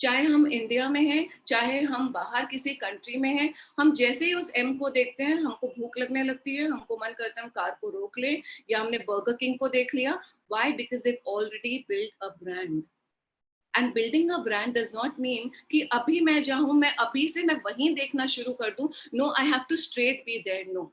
चाहे हम India में हैं, चाहे हम बाहर किसी country में हैं, हम जैसे ही उस एम को देखते हैं, हमको भूख लगने लगती है, हमको मन करता है हम कार को रोक लें, या हमने बर्गर किंग को देख लिया. Why? Because they've already built a brand. And building a brand does not mean कि अभी मैं जाऊँ, मैं अभी से मैं वहीं देखना शुरू कर दूँ. No, I have to straight be there. No.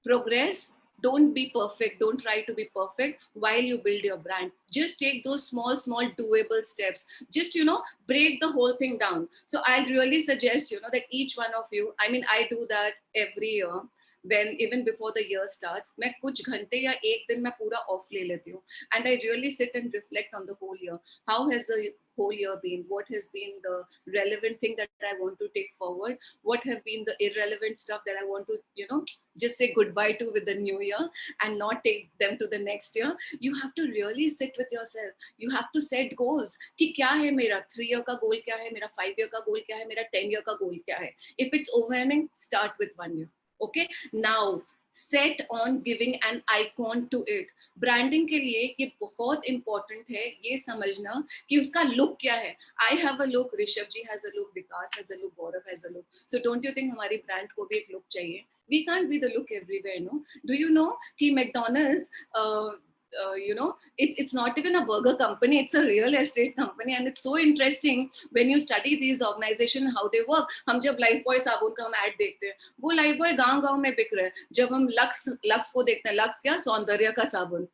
Progress. Don't be perfect. Don't try to be perfect while you build your brand. Just take those small doable steps. Just, you know, break the whole thing down. So I really suggest, you know, that each one of you, I mean, I do that every year. When even before the year starts, मैं कुछ घंटे या एक दिन मैं पूरा off ले लेती हूँ, and I really sit and reflect on the whole year. How has the whole year been? What has been the relevant thing that I want to take forward? What have been the irrelevant stuff that I want to, you know, just say goodbye to with the new year and not take them to the next year? You have to really sit with yourself. You have to set goals. कि क्या है मेरा 3 year का goal, क्या है मेरा 5 year का goal, क्या है मेरा 10 year का goal, क्या है? If it's overwhelming, start with 1 year. Okay, now set on giving an icon to it. Branding के लिए ये बहुत इंपॉर्टेंट है ये समझना कि उसका लुक क्या है. I have a look, Rishabh ji has a look, Vikas has a look, Gaurav has a look. So don't you think हमारी ब्रांड को भी एक लुक चाहिए? We can't be the look everywhere, no? Do you know कि McDonald's you know, it's not even a burger company, it's a real estate company. And it's so interesting when you study these organizations, how they work. हम जब Lifebuoy साबुन का हम add देखते हैं, वो Lifebuoy गांव-गांव में बिक रहा है. जब हम लक्स को देखते हैं, लक्स क्या, सौंदर्य का साबुन.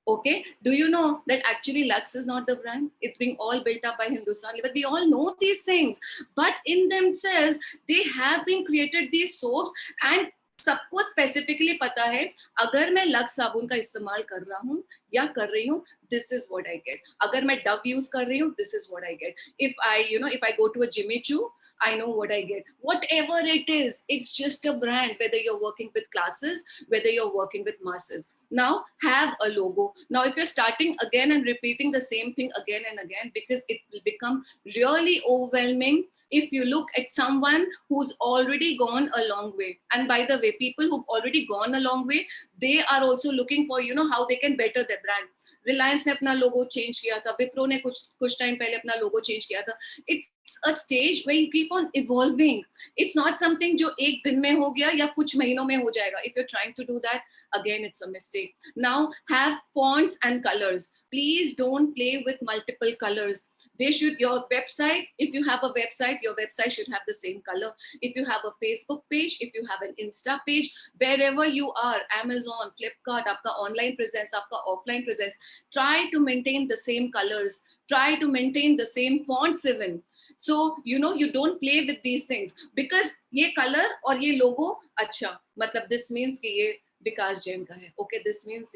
Okay, do you know that actually Lux is not the brand? It's being all built up by Hindustan. But we all know these things. But in themselves, they have been created these soaps, and सबको specifically पता है अगर मैं lux साबुन का इस्तेमाल कर रहा हूँ या कर रही हूँ, this is what I get. अगर मैं डव यूज कर रही हूँ, this is what I get. If I go to a Jimmy Choo, I know what I get. Whatever it is, it's just a brand, whether you're working with classes, whether you're working with masses. Now have a logo. Now, if you're starting again and repeating the same thing again and again, because it will become really overwhelming, if you look at someone who's already gone a long way, and by the way, people who've already gone a long way, they are also looking for, you know, how they can better their brand. Reliance ने अपना लोगो change किया था, विप्रो ने कुछ time पहले अपना लोगो change किया था. It's a stage where you keep on evolving. It's not something जो एक दिन में हो गया या कुछ महीनों में हो जाएगा. If you're trying to do that, again, it's a mistake. Now, have fonts and colors. Please don't play with multiple colors. They should, your website, if you have a website, your website should have the same color. If you have a Facebook page, if you have an Insta page, wherever you are, Amazon, Flipkart, आपका online presence, आपका offline presence, try to maintain the same colors. Try to maintain the same fonts even. So, you know, you don't play with these things because ये color और ये logo, अच्छा, मतलब this means कि ये Vikas Jain ka hai. Okay, this means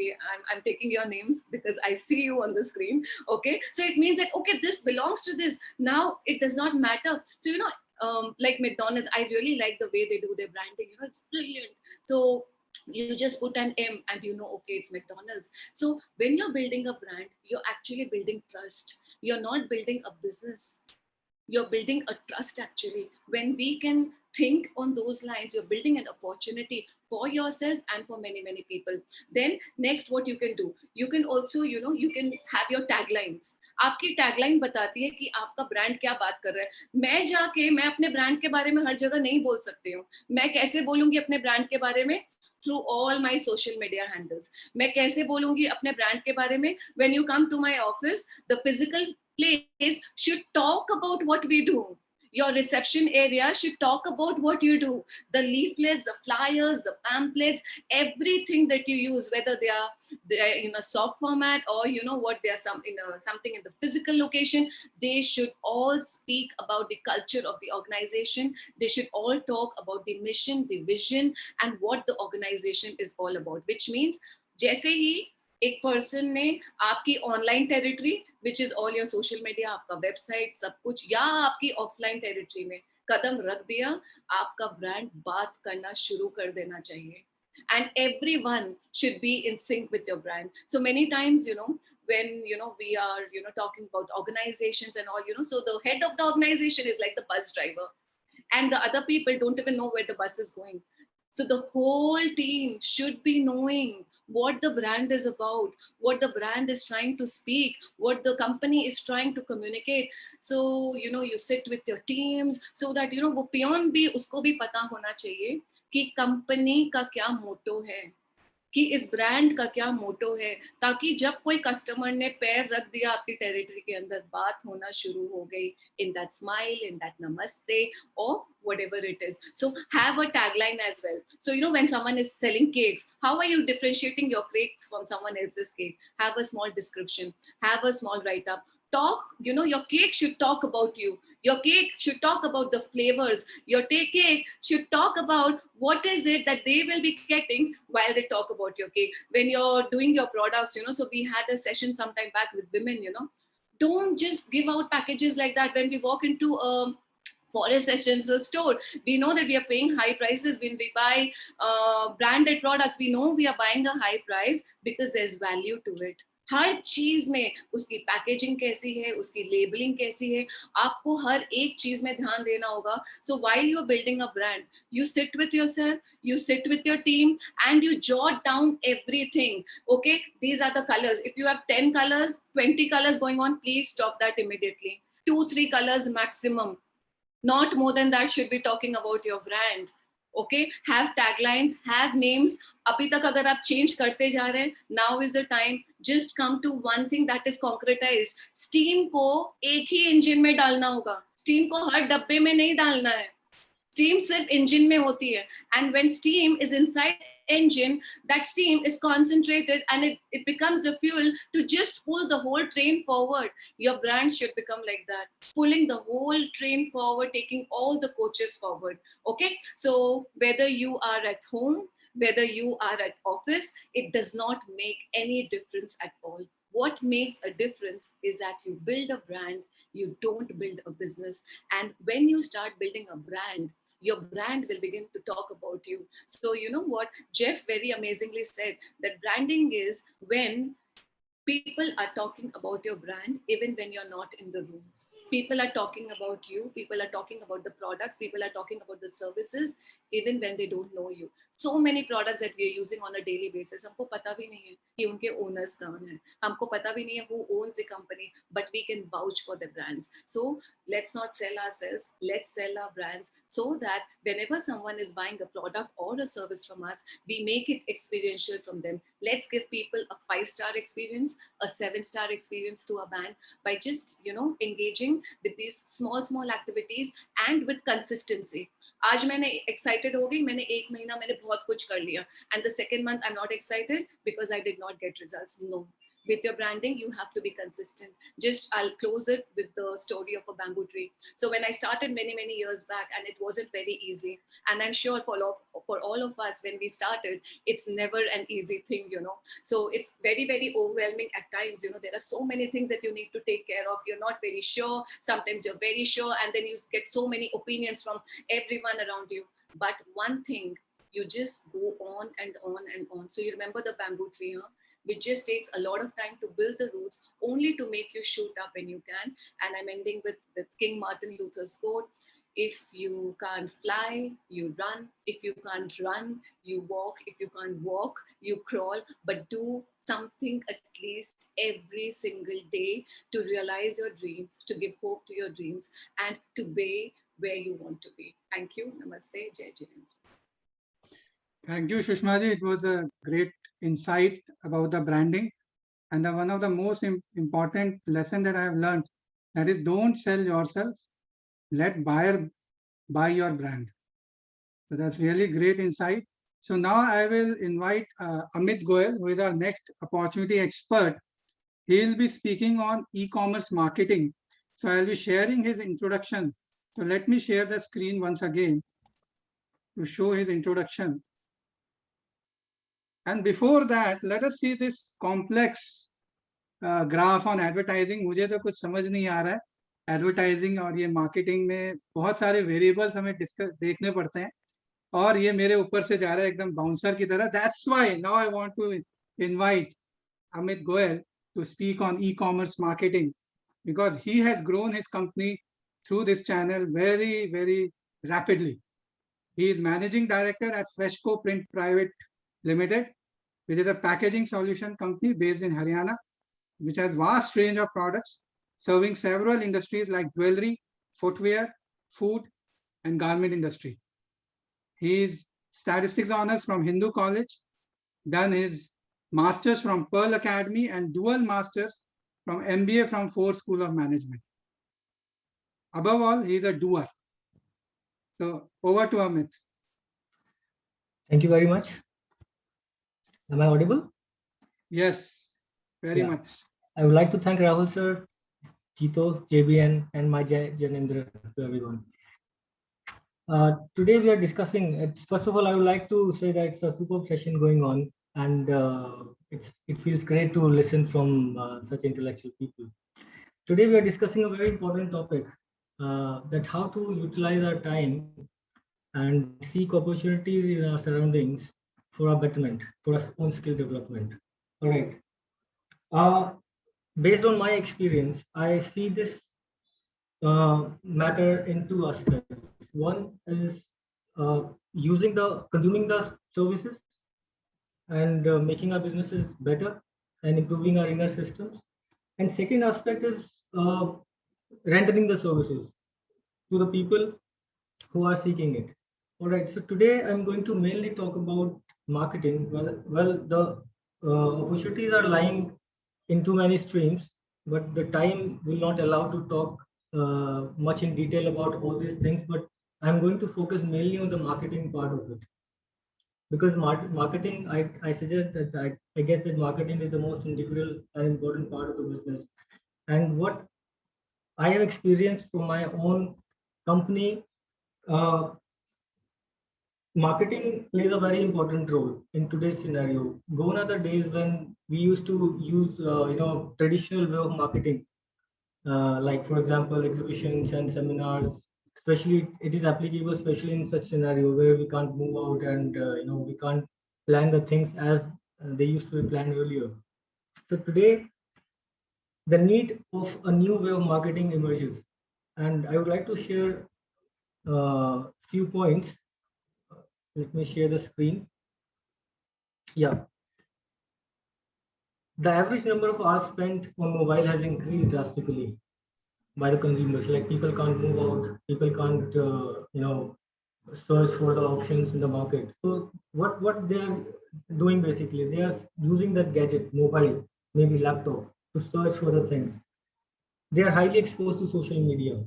I'm taking your names because I see you on the screen. Okay, so it means that, okay, this belongs to this. Now it does not matter. So, you know, like McDonald's, I really like the way they do their branding. You know, it's brilliant. So you just put an M and you know, okay, it's McDonald's. So when you're building a brand, you're actually building trust. You're not building a business. You're building a trust actually. When we can think on those lines, you're building an opportunity for yourself and for many, many people. Then next, what you can do, you can also, you know, you can have your taglines. आपकी tagline बताती है कि आपका brand क्या बात कर रहा है. मैं जाके मैं अपने ब्रांड के बारे में हर जगह नहीं बोल सकती हूँ. मैं कैसे बोलूंगी अपने ब्रांड के बारे में? Through all my social media handles. मैं कैसे बोलूंगी अपने ब्रांड के बारे में? When you come to my office, the physical place should talk about what we do. Your reception area should talk about what you do. The leaflets, the flyers, the pamphlets, everything that you use, whether they are in a soft format or, you know what, they are something in the physical location, they should all speak about the culture of the organization. They should all talk about the mission, the vision, and what the organization is all about. Which means, जैसे ही एक person ने आपकी online territory, which is all your social media, आपका website, सब कुछ, या आपकी offline territory में कदम रख दिया, आपका ब्रांड बात करना शुरू कर देना चाहिए. And everyone should be in sync with your brand. So many times, you know, when, you know, we are, you know, talking about organizations and all, you know, so the head of the organization is like the bus driver and the other people don't even know where the bus is going. So the whole team should be knowing what the brand is about, what the brand is trying to speak, what the company is trying to communicate. So, you know, you sit with your teams so that, you know, वो peon भी उसको भी पता होना चाहिए कि company का क्या मोटो है, कि इस ब्रांड का क्या मोटो है, ताकि जब कोई कस्टमर ने पैर रख दिया आपकी टेरिटरी के अंदर, बात होना शुरू हो गई in that smile, in that namaste, or whatever it is. So have a tagline as well. So, you know, when someone is selling cakes, how are you differentiating your cakes from someone else's cake? Have a small description, have a small write-up. Talk, you know, your cake should talk about you. Your cake should talk about the flavors. Your cake should talk about what is it that they will be getting while they talk about your cake. When you're doing your products, you know, so we had a session sometime back with women, you know, don't just give out packages like that. When we walk into a Forest Essential store, we know that we are paying high prices. When we buy branded products, we know we are buying a high price because there's value to it. हर चीज में उसकी packaging कैसी है, उसकी labelling कैसी है, आपको हर एक चीज में ध्यान देना होगा. So while you're building a brand, you sit with yourself, you sit with your team, and you jot down everything. Okay, these are the colors. If you have 10 colors, 20 colors going on, please stop that immediately. 2-3 colors maximum. Not more than that should be talking about your brand. Okay, have taglines, have names. अभी तक अगर आप change करते जा रहे हैं, now is the time. Just come to one thing that is concretized. Steam को एक ही इंजन में डालना होगा. Steam को हर डब्बे में नहीं डालना है. Steam सिर्फ इंजन में होती है. And when steam is inside engine, that steam is concentrated and it becomes the fuel to just pull the whole train forward. Your brand should become like that, pulling the whole train forward, taking all the coaches forward. Okay, so whether you are at home, whether you are at office, it does not make any difference at all. What makes a difference is that you build a brand, you don't build a business. And when you start building a brand, your brand will begin to talk about you. So you know what Jeff very amazingly said, that branding is when people are talking about your brand even when you're not in the room. People are talking about you, people are talking about the products, people are talking about the services, even when they don't know you. So many products that we are using on a daily basis, हमको पता भी नहीं है कि उनके owners कौन हैं, हमको पता भी नहीं है who owns the company, but we can vouch for the brands. So let's not sell ourselves, let's sell our brands, so that whenever someone is buying a product or a service from us, we make it experiential from them. Let's give people a 5-star experience, a 7-star experience to a brand by just, you know, engaging with these small activities and with consistency. आज मैंने excited हो गई, मैंने 1 महीना मैंने बहुत कुछ कर लिया, and the second month I'm not excited because I did not get results. No. With your branding, you have to be consistent. Just I'll close it with the story of a bamboo tree. So when I started many years back, and it wasn't very easy, and I'm sure for all of us when we started, it's never an easy thing, you know. So it's very overwhelming at times. You know, there are so many things that you need to take care of. You're not very sure. Sometimes you're very sure, and then you get so many opinions from everyone around you. But one thing, you just go on and on and on. So you remember the bamboo tree, huh? Which just takes a lot of time to build the roots, only to make you shoot up when you can. And I'm ending with King Martin Luther's quote: if you can't fly, you run. If you can't run, you walk. If you can't walk, you crawl. But do something at least every single day to realize your dreams, to give hope to your dreams, and to be where you want to be. Thank you. Namaste. Jai Jinendra. Thank you, Sushma ji. It was a great insight about the branding. And one of the most important lesson that I have learned, that is, don't sell yourself, let buyer buy your brand. So that's really great insight. So now I will invite Amit Goel, who is our next opportunity expert. He will be speaking on e-commerce marketing. So I'll be sharing his introduction. So let me share the screen once again to show his introduction. And before that, let us see this complex graph on advertising. मुझे तो कुछ समझ नहीं आ रहा है. Advertising और ये marketing में बहुत सारे variables हमें देखने पड़ते हैं. और ये मेरे ऊपर से जा रहा है एकदम bouncer की तरह. That's why now I want to invite Amit Goel to speak on e-commerce marketing, because he has grown his company through this channel very rapidly. He is managing director at Freshco Print Private Limited, which is a packaging solution company based in Haryana, which has vast range of products serving several industries like jewelry, footwear, food, and garment industry. He is statistics honors from Hindu College, done his masters from Pearl Academy and dual masters from MBA from Ford School of Management. Above all, he is a doer. So over to Amit. Thank you very much. Am I audible? Yes, very Yeah. much. I would like to thank Rahul sir, Chito, JBN, and my Janendra, to everyone. Today we are discussing, first of all, I would like to say that it's a superb session going on, and it feels great to listen from such intellectual people. Today we are discussing a very important topic, that how to utilize our time and seek opportunities in our surroundings for our betterment, for our own skill development. All right. Based on my experience, I see this matter in two aspects. One is consuming the services and making our businesses better and improving our inner systems. And second aspect is rendering the services to the people who are seeking it. All right, so today I'm going to mainly talk about marketing. Well, the opportunities are lying in too many streams, but the time will not allow to talk much in detail about all these things, but I'm going to focus mainly on the marketing part of it. Because marketing, I suggest that I guess that marketing is the most integral and important part of the business. And what I have experienced from my own company, marketing plays a very important role in today's scenario. Gone are the days when we used to use traditional way of marketing, like for example exhibitions and seminars. Especially it is applicable especially in such scenario where we can't move out and we can't plan the things as they used to be planned earlier. So today the need of a new way of marketing emerges, And I would like to share a few points. Let me share the screen. Yeah. The average number of hours spent on mobile has increased drastically by the consumers. Like people can't move out, people can't, search for the options in the market. So what they are doing basically, they are using that gadget, mobile, maybe laptop, to search for the things. They are highly exposed to social media.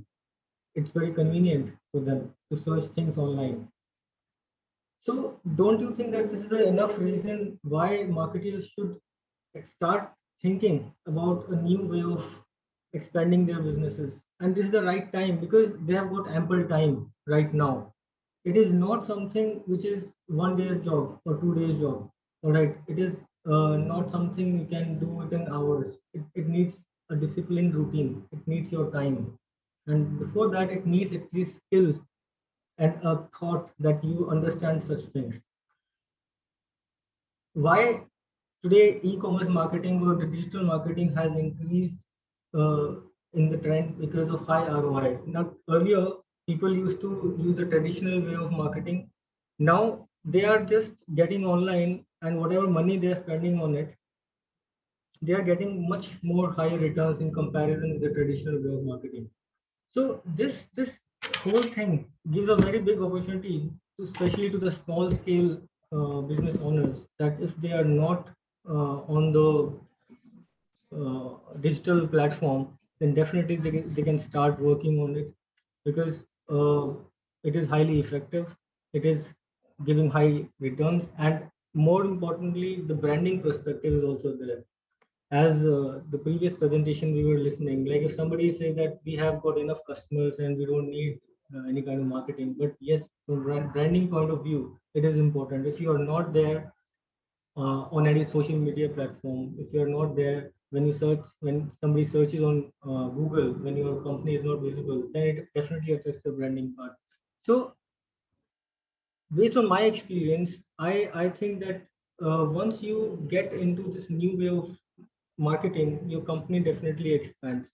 It's very convenient for them to search things online. So don't you think that this is enough reason why marketers should start thinking about a new way of expanding their businesses? And this is the right time because they have got ample time right now. It is not something which is 1 day's job or 2 days job. All right, it is not something you can do it in hours. It needs a disciplined routine. It needs your time, and before that, it needs at least skill and a thought that you understand such things. Why today e-commerce marketing or the digital marketing has increased in the trend? Because of high ROI. Now earlier people used to use the traditional way of marketing. Now they are just getting online, and whatever money they are spending on it, they are getting much more higher returns in comparison with the traditional way of marketing. So this whole thing gives a very big opportunity, to, especially to the small scale business owners, that if they are not on the digital platform, then definitely they can start working on it, because it is highly effective. It is giving high returns, and more importantly, the branding perspective is also there. As the previous presentation we were listening, like if somebody say that we have got enough customers and we don't need any kind of marketing, but yes, from branding point of view, it is important. If you are not there on any social media platform, if you are not there when you search, when somebody searches on Google, when your company is not visible, then it definitely affects the branding part. So based on my experience, I think that once you get into this new way of marketing, your company definitely expands.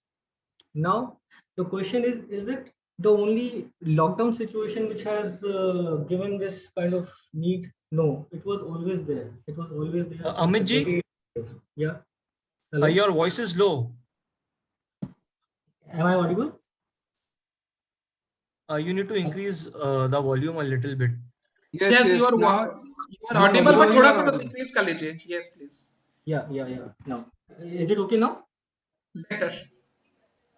Now, the question is it the only lockdown situation which has given this kind of need? No, it was always there. It was always there. Amit ji, Yeah. Hello. your voice is low. Am I audible? You need to increase the volume a little bit. Yes, you are now audible, now but you थोड़ा are सा बस audible. increase कर लीजिए. Yes, please. Yeah. Now, is it okay now? Better.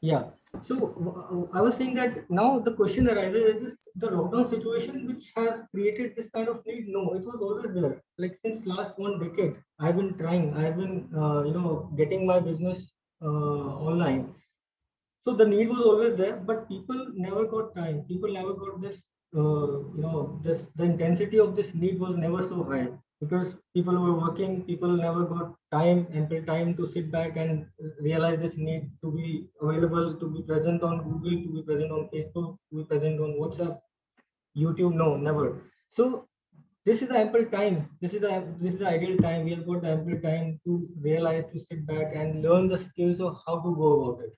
Yeah. So I was saying that now the question arises: is the lockdown situation which has created this kind of need? No, it was always there. Like since last 1 decade, I've been trying. I've been getting my business online. So the need was always there, but people never got time. People never got this. The intensity of this need was never so high, because people were working. People never got time, ample time to sit back and realize this need, to be available, to be present on Google, to be present on Facebook, to be present on WhatsApp, YouTube. No, never. So this is the ample time. This is the ideal time. We have got ample time to realize, to sit back and learn the skills of how to go about it.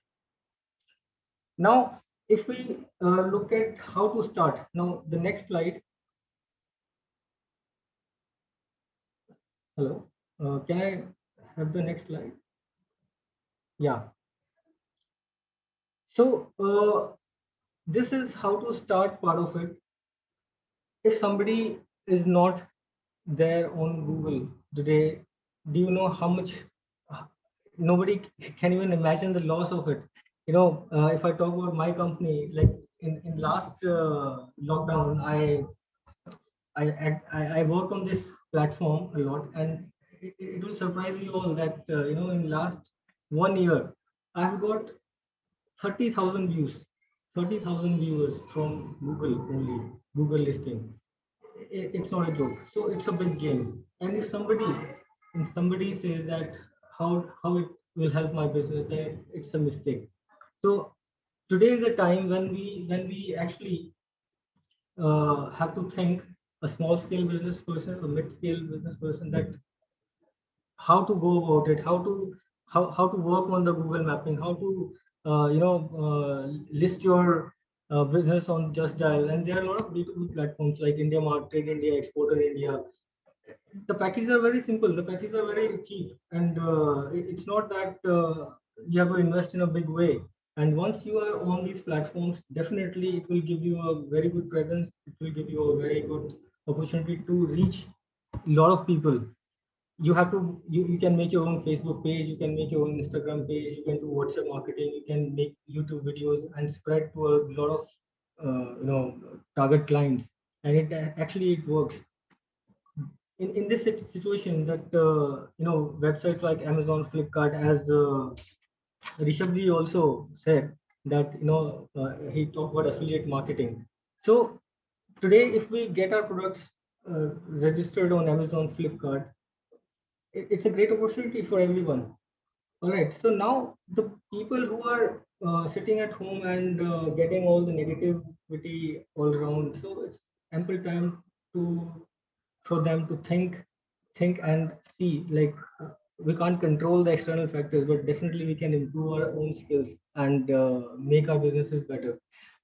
Now, if we look at how to start, now the next slide. Hello, can I have the next slide? Yeah. So this is how to start part of it. If somebody is not there on Google today, do you know how much? Nobody can even imagine the loss of it. If I talk about my company, like in last lockdown, I worked on this platform a lot, and it will surprise you all that in last 1 year I've got 30,000 views, 30,000 viewers from Google only, Google listing. It's not a joke. So it's a big game. And if somebody says that how it will help my business, then it's a mistake. So today is the time when we actually have to think, a small scale business person, a mid scale business person, that how to go about it, how to work on the Google mapping, how to list your business on Just Dial, and there are a lot of B2B platforms like India Mart, Trade India, Exporter India. The packages are very simple. The packages are very cheap, and it's not that you have to invest in a big way. And once you are on these platforms, definitely it will give you a very good presence. It will give you a very good opportunity to reach a lot of people. You have to you can make your own Facebook page, you can make your own Instagram page, you can do WhatsApp marketing, you can make YouTube videos and spread to a lot of target clients, and actually it works. In this situation that websites like Amazon, Flipkart, as Rishabh also said that he talked about affiliate marketing. So today, if we get our products registered on Amazon, Flipkart, it's a great opportunity for everyone. All right. So now the people who are sitting at home and getting all the negativity all around, so it's ample time for them to think and see. Like we can't control the external factors, but definitely we can improve our own skills and make our businesses better.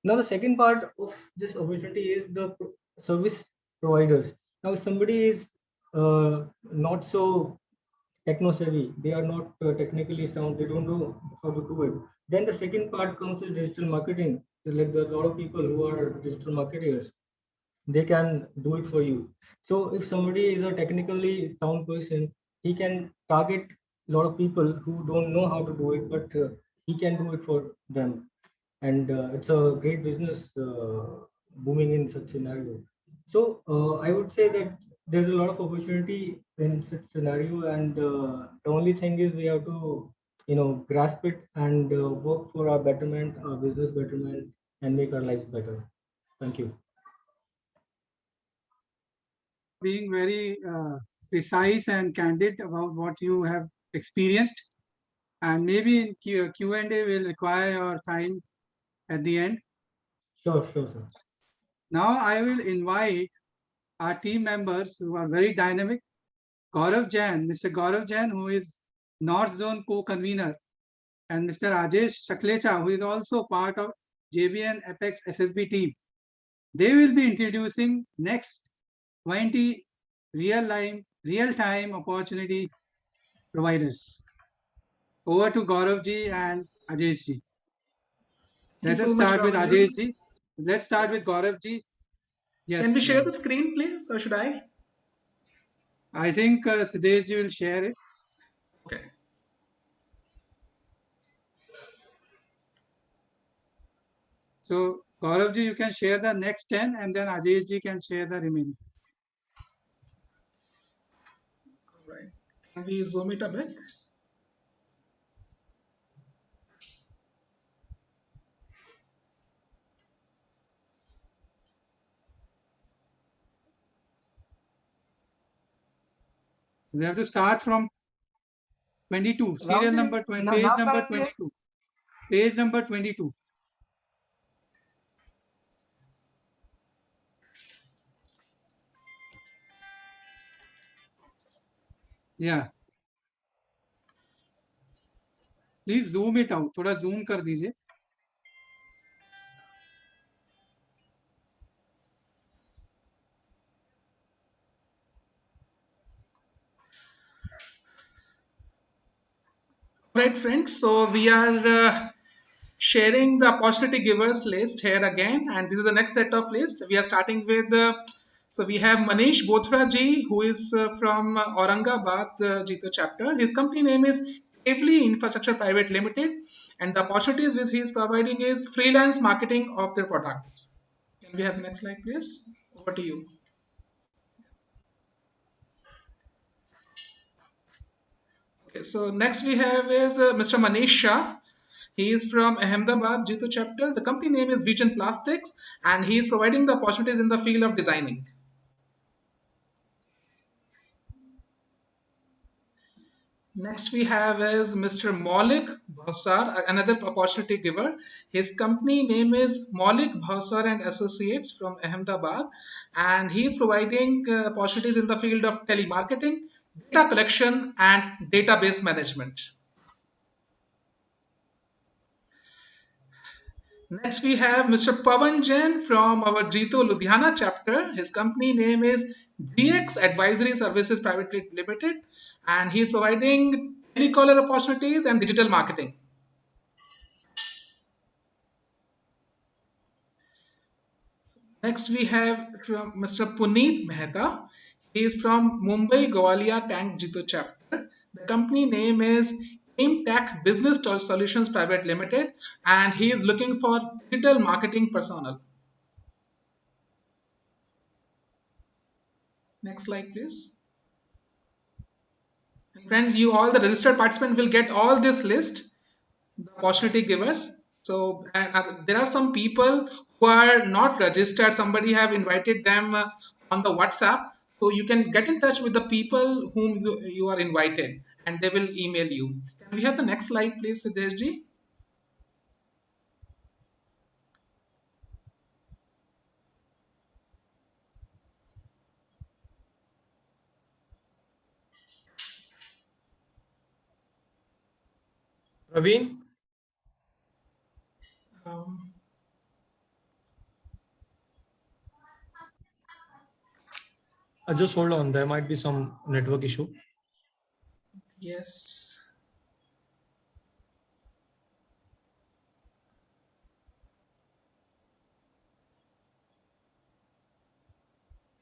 Now the second part of this opportunity is the service providers. Now if somebody is not so techno savvy, they are not technically sound, they don't know how to do it, then the second part comes with digital marketing. Like there are a lot of people who are digital marketers, they can do it for you. So if somebody is a technically sound person, he can target a lot of people who don't know how to do it, but he can do it for them. And it's a great business booming in such scenario. So I would say that there's a lot of opportunity in such scenario, and the only thing is we have to grasp it and work for our betterment, our business betterment, and make our lives better. Thank you. Being very precise and candid about what you have experienced, and maybe in Q&A will require your time at the end. Sure, sir. Now I will invite our team members who are very dynamic. Gaurav Jain, Mr. Gaurav Jain, who is North Zone co-convener, and Mr. Rajesh Shaklecha, who is also part of JBN Apex SSB team. They will be introducing next 20 real-time opportunity providers. Over to Gaurav ji and Ajesh ji. Let us start with Ajesh ji. Let's start with Gaurav ji. Yes. Can we share the screen, please, or should I? I think Siddesh ji will share it. Okay. So Gaurav ji, you can share the next 10, and then Ajesh ji can share the remaining. All right. Can we zoom it a bit? We have to start from 22, serial number 20, page number 22. Page number 22. Yeah. Please zoom it out. थोड़ा zoom कर दीजिए. Right, friends. So we are sharing the opportunity givers list here again, and this is the next set of list. We are starting with so we have Manish Bothra ji, who is from Aurangabad Jito chapter. His company name is Kavli Infrastructure Private Limited, and the opportunities which he is providing is freelance marketing of their products. Can we have the next slide, please? Over to you. Okay, so next we have is Mr. Manish Shah. He is from Ahmedabad Jito chapter. The company name is Vision Plastics, and he is providing the opportunities in the field of designing. Next we have is Mr. Maulik Bhavsar, another opportunity giver. His company name is Maulik Bhavsar and Associates from Ahmedabad, and he is providing opportunities in the field of telemarketing, data collection, and database management. Next, we have Mr. Pavan Jain from our Jito Ludhiana chapter. His company name is GX Advisory Services Private Limited, and he is providing telecaller opportunities and digital marketing. Next, we have from Mr. Puneet Mehta. He is from Mumbai Gowalia Tank Jito chapter. The company name is Aimtech Business Solutions Private Limited, and he is looking for digital marketing personnel. Next slide, please. And friends, you all the registered participants will get all this list, the opportunity givers. So there are some people who are not registered. Somebody have invited them on the WhatsApp. So you can get in touch with the people whom you are invited, and they will email you. Can we have the next slide, please, Siddesh ji? Praveen, just hold on. There might be some network issue. Yes.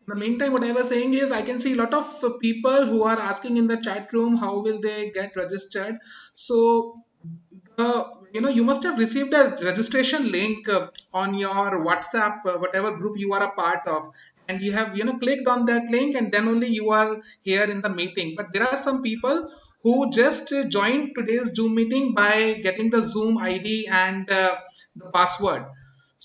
In the meantime, what I was saying is I can see a lot of people who are asking in the chat room how will they get registered. So you must have received a registration link on your WhatsApp, whatever group you are a part of, and you have clicked on that link, and then only you are here in the meeting. But there are some people who just joined today's Zoom meeting by getting the Zoom ID and the password.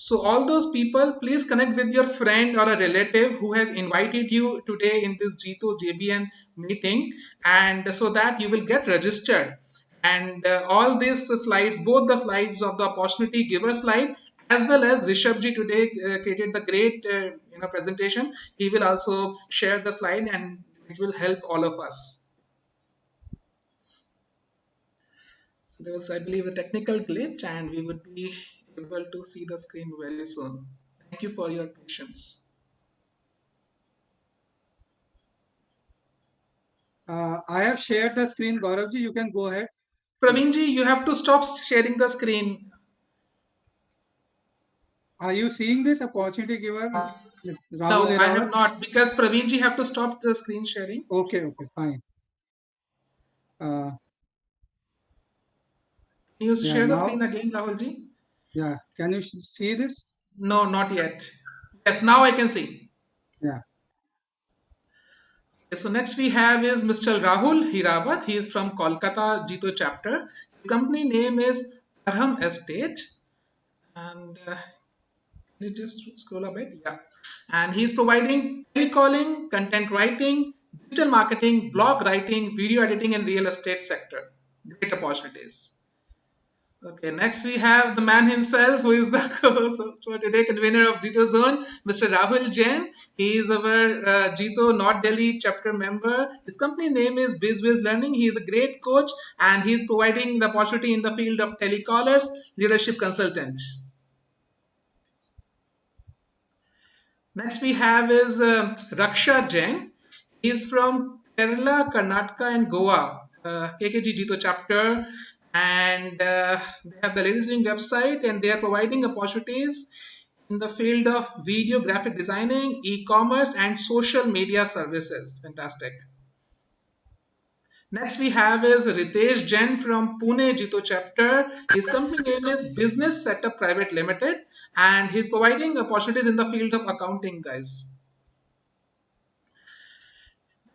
So all those people, please connect with your friend or a relative who has invited you today in this Jito JBN meeting, and so that you will get registered. And all these slides, both the slides of the opportunity giver slide as well as Rishabh ji today created the great presentation. He will also share the slide, and it will help all of us. There was, I believe, a technical glitch, and we would be able to see the screen very soon. Thank you for your patience. I have shared the screen. Gaurav ji, you can go ahead. Praveen ji, you have to stop sharing the screen. Are you seeing this opportunity giver? No, I have not, because Praveen ji have to stop the screen sharing. Okay, fine. Can you share the screen again, Rahul ji? Yeah, can you see this? No, not yet. Yes, now I can see. Yeah. Okay, so next we have is Mr. Rahul Hirawat. He is from Kolkata Jito chapter. His company name is Arham Estate. And can you just scroll a bit? Yeah. And he is providing telecalling, content writing, digital marketing, blog writing, video editing, and real estate sector. Great opportunities. Okay, next we have the man himself, who is the for today convener of Jito Zone, Mr. Rahul Jain. He is our Jito North Delhi chapter member. His company name is BizWiz Learning. He is a great coach, and he is providing the opportunity in the field of telecallers, leadership consultant. Next we have is Raksha Jain. He is from Kerala, Karnataka, and Goa, KKG Jito chapter. And they have the Ladies Wing website, and they are providing opportunities in the field of video graphic designing, e-commerce, and social media services. Fantastic. Next we have is Ritesh Jain from Pune Jito chapter. His company name is Business Setup Private Limited, and he's providing opportunities in the field of accounting, guys.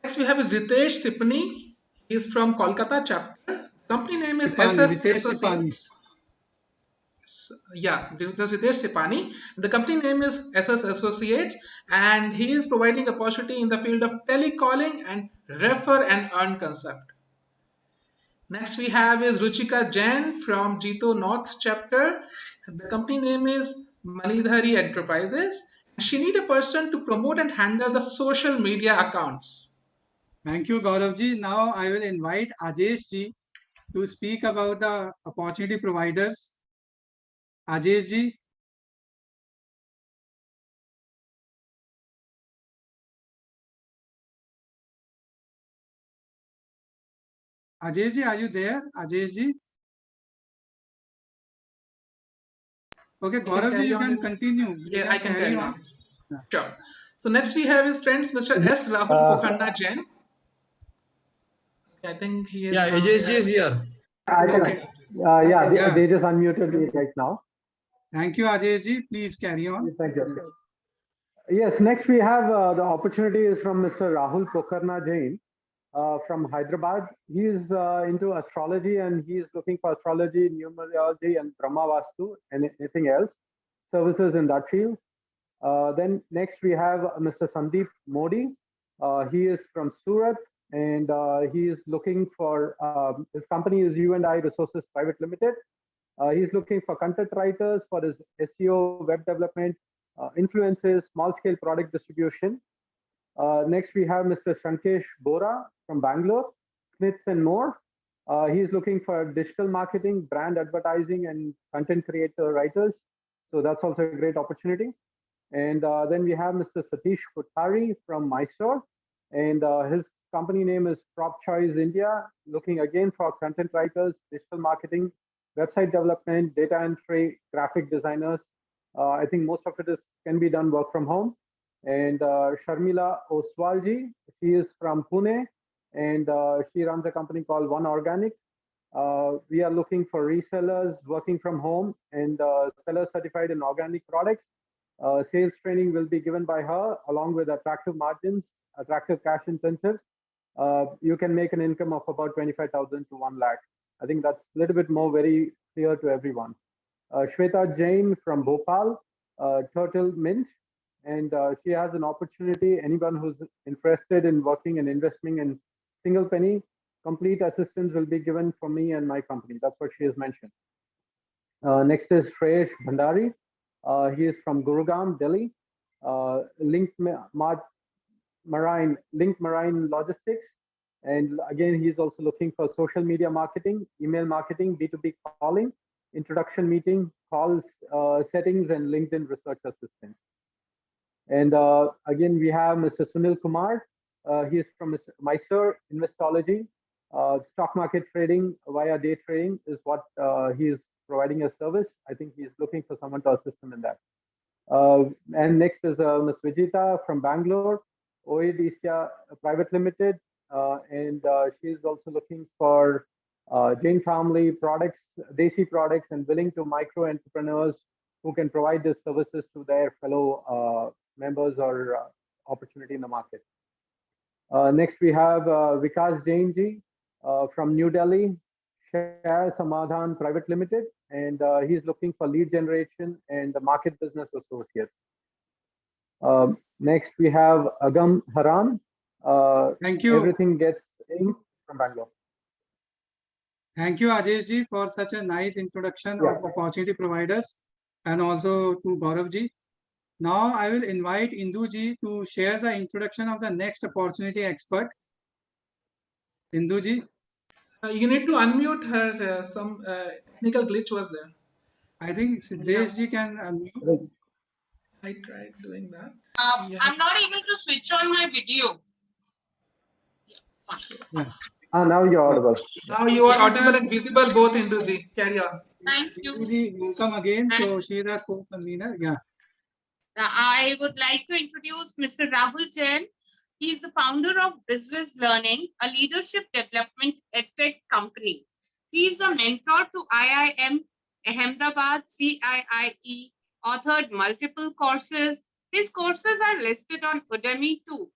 Next we have Ritesh Sipani. He's from Kolkata chapter. Company name is SS Associates. Yeah, this is Ritesh Sipani. The company name is SS Associates, and he is providing opportunity in the field of telecalling and refer and earn concept. Next we have is Ruchika Jain from Jito North chapter. The company name is Manidhari Enterprises. She need a person to promote and handle the social media accounts. Thank you, Gaurav ji. Now I will invite Ajesh ji to speak about the opportunity providers. Ajesh ji, Ajay ji, are you there? Ajay ji? Okay, can Gaurav ji, carry you on can with- continue. You Yeah, I can carry on. Yeah. Sure. So next we have his friends, Mr. S. Rahul Pokharna Jain. I think he is. Yeah, AJSG is here. I can. Okay. Yeah, Yeah. they just unmuted me right now. Thank you, Ajay ji. Please carry on. Thank you. Yes, next we have the opportunity is from Mr. Rahul Pokharna Jain from Hyderabad. He is into astrology and he is looking for astrology, numerology, and Brahma Vastu and anything else, services in that field. Then next we have Mr. Sandeep Modi. He is from Surat and he is looking for, his company is U&I Resources Private Limited. He's looking for content writers for his SEO, web development, influences, small-scale product distribution. Next, we have Mr. Shankesh Bora from Bangalore, Smiths and more. He's looking for digital marketing, brand advertising, and content creator writers. So that's also a great opportunity. And then we have Mr. Satish Kothari from Mysore, and his company name is Prop Choice India, looking again for content writers, digital marketing, website development, data entry, graphic designers. I think most of it can be done work from home. And Sharmila Oswalji, she is from Pune, and she runs a company called One Organic. We are looking for resellers working from home and sellers certified in organic products. Sales training will be given by her along with attractive margins, attractive cash incentives. You can make an income of about 25,000 to 1 lakh. I think that's a little bit more very clear to everyone. Shweta Jain from Bhopal, Turtle Mint, and she has an opportunity. Anyone who's interested in working and investing in single penny, complete assistance will be given for me and my company. That's what she has mentioned. Next is Shreyesh Bhandari. He is from Gurugram, Delhi. Link Marine Logistics. And again, he's also looking for social media marketing, email marketing, B2B calling, introduction meeting, calls, settings, and LinkedIn research assistant. And again, we have Mr. Sunil Kumar. He's from Mysore Investology. Stock market trading via day trading is what he is providing a service. I think he's looking for someone to assist him in that. And next is Ms. Vijita from Bangalore, Oedisia Private Limited. And she's also looking for Jain family products, Desi products, and willing to micro entrepreneurs who can provide these services to their fellow members or opportunity in the market. Next, we have Vikas Jain ji from New Delhi, Share Samadhan Private Limited, and he's looking for lead generation and the market business associates. Next, we have Agam Haran. Thank you. Everything gets in from Bangalore. Thank you, Ajay ji, for such a nice introduction of opportunity providers, and also to Gaurav ji. Now I will invite Indu ji to share the introduction of the next opportunity expert. Indu ji. You need to unmute her. Some technical glitch was there. I think Siddesh ji can unmute. I tried doing that. I'm not able to switch on my video. Yeah. Now you're audible. Now you are audible and visible both, Induji. Carry on. Thank you. Indu ji, welcome again. So she is our co-convener. Yeah. I would like to introduce Mr. Rahul Jain. He is the founder of Business Learning, a leadership development edtech company. He is a mentor to IIM Ahmedabad, CIIE, authored multiple courses. His courses are listed on Udemy too,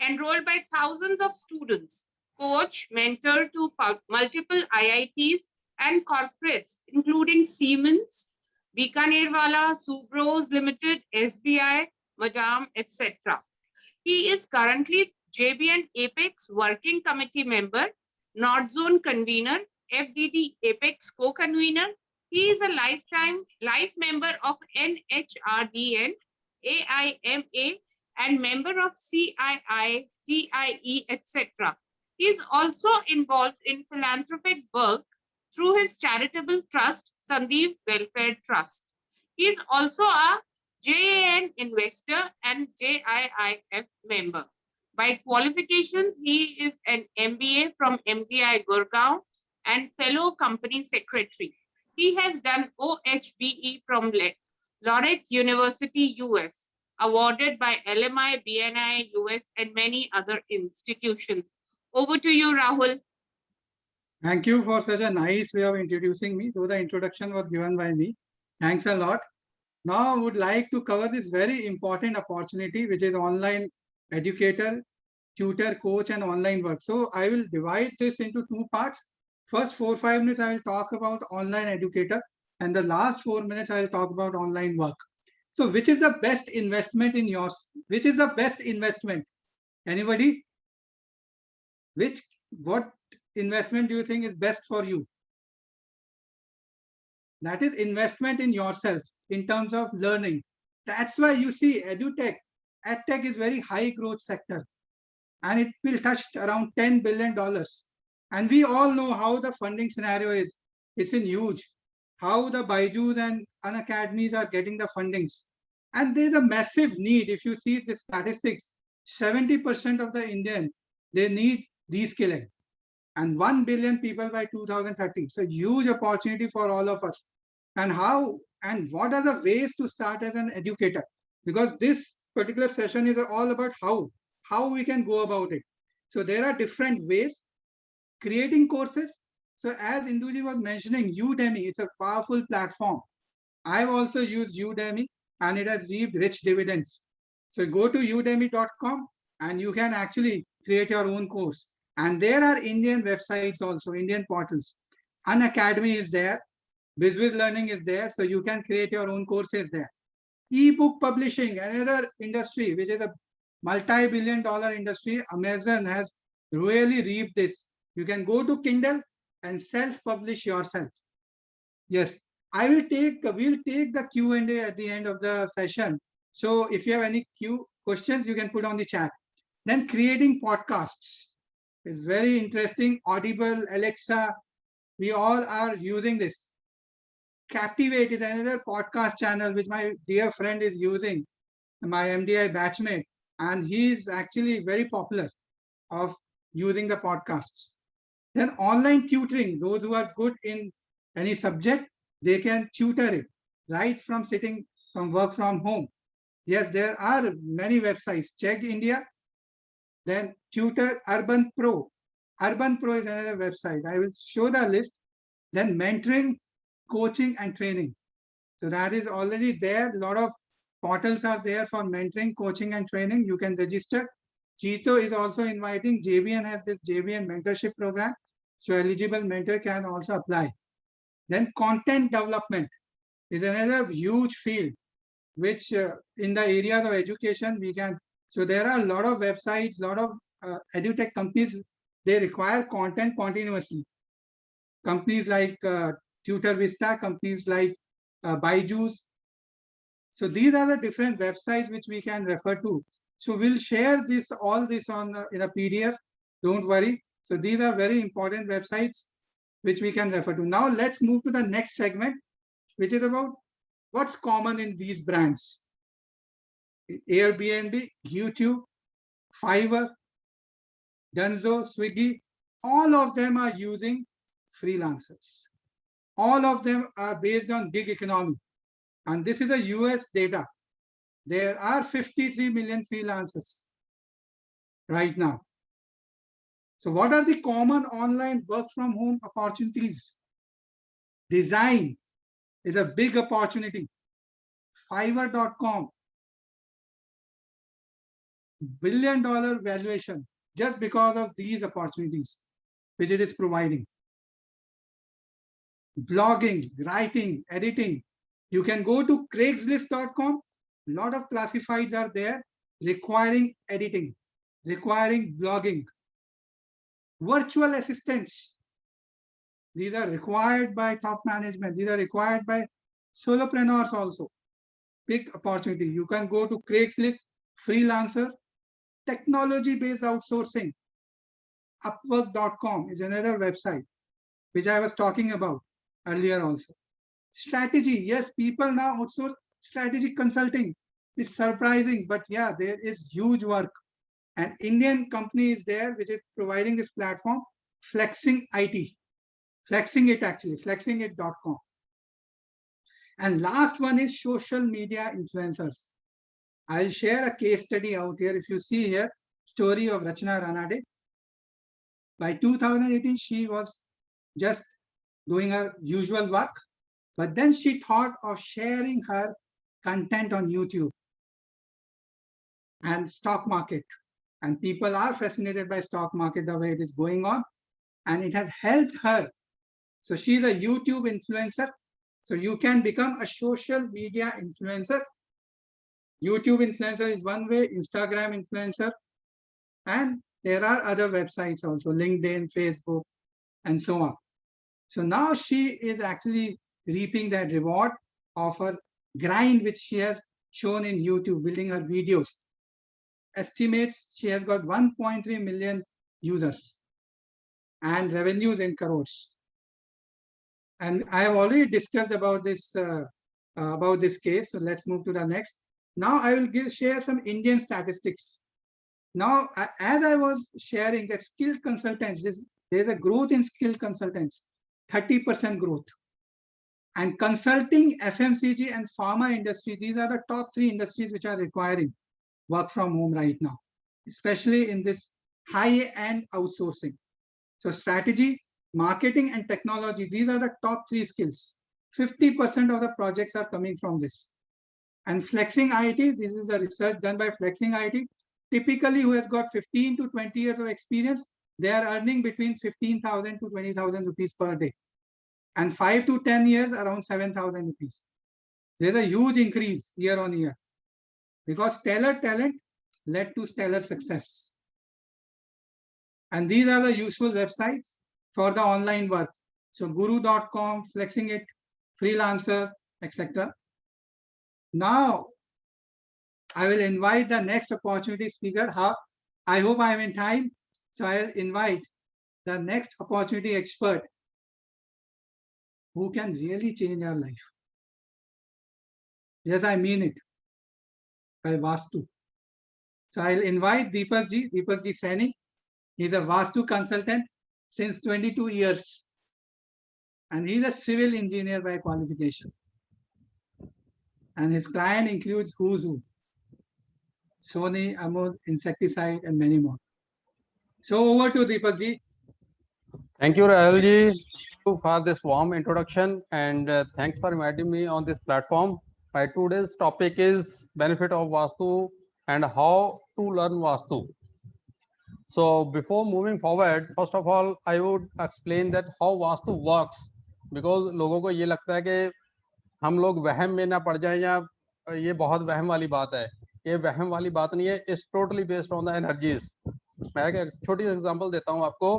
enrolled by thousands of students, coach, mentor to multiple IITs and corporates, including Siemens, Bikanerwala, Subros Limited, SBI, Madam, etc. He is currently JBN Apex Working Committee member, North Zone convener, FDD Apex co-convener. He is a life member of NHRDN, AIMA, and member of CII, TIE, etc. He is also involved in philanthropic work through his charitable trust, Sandeep Welfare Trust. He is also a JAN investor and JIIF member. By qualifications, he is an MBA from MDI Gurgaon and fellow company secretary. He has done OHBE from Laureate University, US, awarded by LMI, BNI, US, and many other institutions. Over to you, Rahul. Thank you for such a nice way of introducing me, though the introduction was given by me. Thanks a lot. Now I would like to cover this very important opportunity, which is online educator, tutor, coach, and online work. So I will divide this into two parts. First 4-5 minutes, I will talk about online educator, and the last 4 minutes, I will talk about online work. So which is the best investment in yours? Which is the best investment? Anybody? What investment do you think is best for you? That is investment in yourself in terms of learning. That's why you see edutech is very high growth sector, and it will touch around $10 billion. And we all know how the funding scenario is. It's in huge. How the Byju's and Unacademies are getting the fundings. And there's a massive need. If you see the statistics, 70% of the Indian, they need reskilling. And 1 billion people by 2030. So huge opportunity for all of us. And how and what are the ways to start as an educator? Because this particular session is all about how we can go about it. So there are different ways. Creating courses. So as Induji was mentioning, Udemy, it's a powerful platform. I've also used Udemy and it has reaped rich dividends. So go to udemy.com and you can actually create your own course. And there are Indian websites also, Indian portals. Unacademy is there. BizWiz Learning is there. So you can create your own courses there. Ebook publishing, another industry, which is a multi-billion-dollar industry. Amazon has really reaped this. You can go to Kindle and self-publish yourself. Yes, we'll take the Q&A at the end of the session. So if you have any questions, you can put on the chat. Then creating podcasts is very interesting. Audible, Alexa, we all are using this. Captivate is another podcast channel which my dear friend is using, my MDI batchmate, and he is actually very popular of using the podcasts. Then online tutoring, those who are good in any subject, they can tutor it right from work from home. Yes, there are many websites. Check India. Then Tutor Urban Pro. Urban Pro is another website. I will show the list. Then mentoring, coaching, and training. So that is already there. A lot of portals are there for mentoring, coaching, and training. You can register. Jito is also inviting. JBN has this JBN mentorship program. So eligible mentor can also apply. Then content development is another huge field, which in the areas of education we can. So there are a lot of websites, a lot of edutech companies, they require content continuously. Companies like Tutor Vista, companies like Byju's. So these are the different websites which we can refer to. So we'll share all this on in a PDF. Don't worry. So these are very important websites which we can refer to. Now let's move to the next segment, which is about what's common in these brands. Airbnb, YouTube, Fiverr, Dunzo, Swiggy, all of them are using freelancers. All of them are based on gig economy. And this is a US data. There are 53 million freelancers right now. So what are the common online work from home opportunities? Design is a big opportunity. Fiverr.com, billion-dollar valuation just because of these opportunities which it is providing. Blogging, writing, editing. You can go to Craigslist.com. A lot of classifieds are there requiring editing, requiring blogging. Virtual assistants. These are required by top management. These are required by solopreneurs also. Big opportunity. You can go to Craigslist, freelancer, technology-based outsourcing. Upwork.com is another website which I was talking about earlier also. Strategy. Yes, people now outsource strategic consulting. It's surprising, but yeah, there is huge work. An Indian company is there which is providing this platform, Flexing IT. Flexing it actually, flexingit.com. And last one is social media influencers. I'll share a case study out here. If you see here, story of Rachna Ranade. By 2018, she was just doing her usual work, but then she thought of sharing her content on YouTube and stock market. And people are fascinated by stock market, the way it is going on, and it has helped her. So she's a YouTube influencer. So you can become a social media influencer. YouTube influencer is one way, Instagram influencer, and there are other websites also, LinkedIn, Facebook, and so on. So now she is actually reaping that reward of her grind, which she has shown in YouTube, building her videos. Estimates she has got 1.3 million users and revenues in crores. And I have already discussed about this case. So let's move to the next. Now I will share some Indian statistics. Now, as I was sharing that skilled consultants, there's a growth in skilled consultants, 30% growth. And consulting, FMCG and pharma industry, these are the top 3 industries which are requiring work from home right now, especially in this high-end outsourcing. So strategy, marketing and technology, these are the top 3 skills. 50% of the projects are coming from this. And Flexing IT, this is the research done by Flexing IT. Typically, who has got 15 to 20 years of experience, they are earning between 15,000 to 20,000 rupees per day. And 5 to 10 years, around 7,000 rupees. There's a huge increase year on year because stellar talent led to stellar success. And these are the useful websites for the online work. So guru.com, Flexing It, Freelancer, etc. Now, I will invite the next opportunity speaker. I hope I am in time. So I'll invite the next opportunity expert who can really change our life. Yes, I mean it, by Vastu. So I'll invite Deepak Ji Saini. He's a Vastu consultant since 22 years. And he's a civil engineer by qualification. And his client includes who's who. Sony, Amul, Insecticide, and many more. So over to Deepak Ji. Thank you, Rahul Ji, for this warm introduction, and thanks for inviting me on this platform. My today's topic is benefit of Vastu and how to learn Vastu. So before moving forward, first of all, I would explain that how Vastu works, because लोगों को ये लगता है कि हम लोग वहम में ना पड़ जाएं या ये बहुत वहम वाली बात है. ये वहम वाली बात नहीं है. It's totally based on the energies. मैं एक छोटी एग्जांपल देता हूँ आपको.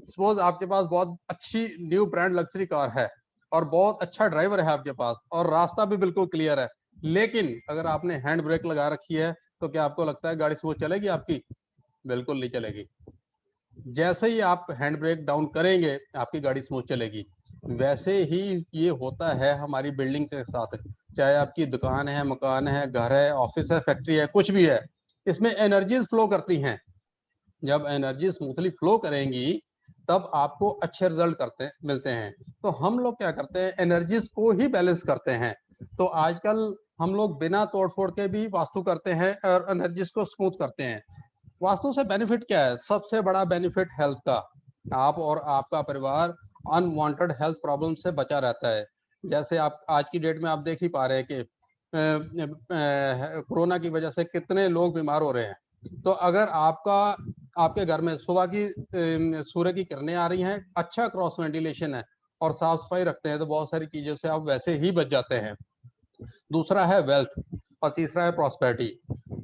सपोज आपके पास बहुत अच्छी न्यू ब्रांड लग्जरी कार है और बहुत अच्छा ड्राइवर है आपके पास और रास्ता भी बिल्कुल क्लियर है, लेकिन अगर आपने हैंड ब्रेक लगा रखी है तो क्या आपको लगता है गाड़ी स्मूथ चलेगी आपकी? बिल्कुल नहीं चलेगी. जैसे ही आप हैंड ब्रेक डाउन करेंगे आपकी गाड़ी स्मूथ चलेगी. वैसे ही ये होता है हमारी बिल्डिंग के साथ. चाहे आपकी दुकान है, मकान है, घर है, ऑफिस है, फैक्ट्री है, कुछ भी है, इसमें एनर्जीज फ्लो करती हैं. जब एनर्जी स्मूथली फ्लो करेंगी तब आपको अच्छे रिजल्ट मिलते हैं. तो हम लोग क्या करते हैं, एनर्जीज को ही बैलेंस करते हैं. तो आजकल हम लोग बिना तोड़फोड़ के भी वास्तु करते हैं और एनर्जीज को स्मूथ करते हैं. वास्तु से बेनिफिट क्या है? सबसे बड़ा बेनिफिट हेल्थ का. आप और आपका परिवार अनवांटेड हेल्थ प्रॉब्लम से बचा रहता है. जैसे आप आज की डेट में आप देख ही पा रहे हैं कि कोरोना की वजह से कितने लोग बीमार हो रहे हैं. तो अगर आपके घर में सुबह की सूर्य की किरणें आ रही हैं, अच्छा क्रॉस वेंटिलेशन है और साफ सफाई रखते हैं, तो बहुत सारी चीजों से आप वैसे ही बच जाते हैं. दूसरा है वेल्थ और तीसरा है प्रॉस्पेरिटी.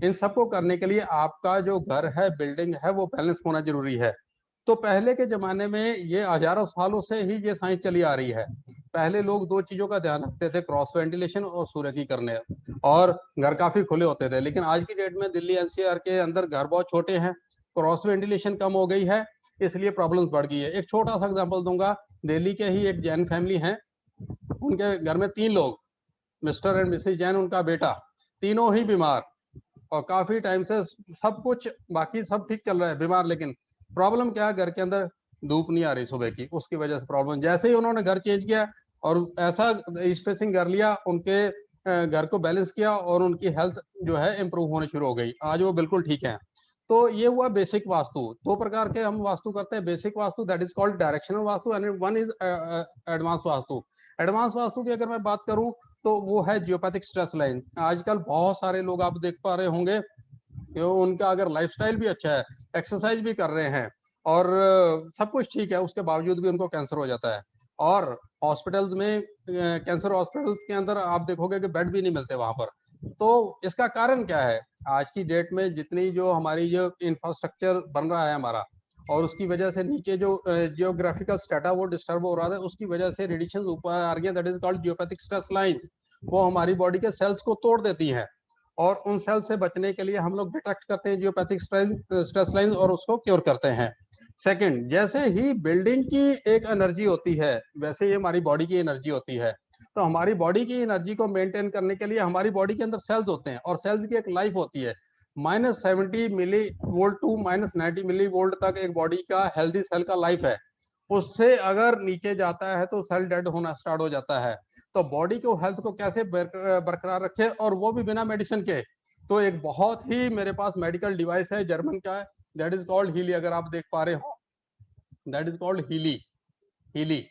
इन सबको करने के लिए आपका जो घर है, बिल्डिंग है, वो बैलेंस होना जरूरी है. तो पहले के जमाने में ये हजारों सालों से ही ये साइंस चली आ रही है. पहले लोग 2 चीजों का ध्यान रखते थे, क्रॉस वेंटिलेशन और सूर्य की किरणें, और घर काफी खुले होते थे. लेकिन आज की डेट में दिल्ली एनसीआर के अंदर घर बहुत छोटे हैं, क्रॉस वेंटिलेशन कम हो गई है, इसलिए प्रॉब्लम्स बढ़ गई है. एक छोटा सा एग्जांपल दूंगा. दिल्ली के ही एक जैन फैमिली है, उनके घर में 3 लोग, मिस्टर एंड मिसेस जैन, उनका बेटा, तीनों ही बीमार. और काफी टाइम से सब कुछ बाकी सब ठीक चल रहा है, बीमार, लेकिन प्रॉब्लम क्या है, घर के अंदर धूप नहीं आ रही सुबह की, उसकी वजह से प्रॉब्लम। जैसे ही उन्होंने घर चेंज किया और ऐसा स्पेसिंग कर लिया, उनके घर को बैलेंस किया और उनकी हेल्थ जो है इम्प्रूव होनी शुरू हो गई। आज वो बिल्कुल ठीक है। तो ये हुआ बेसिक वास्तु। दो प्रकार के हम वास्तु करते हैं, basic vastu that is called directional vastu and one is advance vastu. Advance vastu की अगर मैं बात करूं तो वो है जियोपैथिक स्ट्रेस लाइन। आजकल बहुत सारे लोग आप देख पा रहे होंगे कि उनका अगर लाइफस्टाइल भी अच्छा है, एक्सरसाइज भी कर रहे हैं और सब कुछ ठीक है, उसके बावजूद भी उनको कैंसर हो जाता है। और हॉस्पिटल्स में, कैंसर हॉस्पिटल्स के अंदर आप देखोगे कि बेड भी नहीं मिलते वहां पर। तो इसका कारण क्या है? आज की डेट में जितनी जो हमारी जो इंफ्रास्ट्रक्चर बन रहा है हमारा, और उसकी वजह से नीचे जो जियोग्राफिकल स्टेटा वो डिस्टर्ब हो रहा है, उसकी वजह से रेडिएशन ऊपर आ रही है, that is called geopathic stress lines. वो हमारी बॉडी के सेल्स को तोड़ देती हैं और उन सेल्स से बचने के लिए हम लोग डिटेक्ट करते हैं जियोपैथिक स्ट्रेस लाइंस और उसको क्योर करते हैं। सेकंड, जैसे ही बिल्डिंग की एक एनर्जी होती है वैसे ही हमारी बॉडी की एनर्जी होती है। तो हमारी बॉडी की एनर्जी को मेंटेन करने के लिए हमारी बॉडी के अंदर सेल्स होते हैं और सेल्स की एक लाइफ होती है। -70 milli volt to -90 milli volt तक एक बॉडी का हेल्दी सेल का लाइफ है। उससे अगर नीचे जाता है तो सेल डेड होना स्टार्ट हो जाता है। तो बॉडी को हेल्थ को कैसे बरकरार रखे, और वो भी बिना मेडिसिन के। तो एक बहुत ही मेरे पास मेडिकल डिवाइस है, जर्मन का है, दैट इज कॉल्ड हीली। अगर आप देख पा रहे हो, दैट इज कॉल्ड हीली।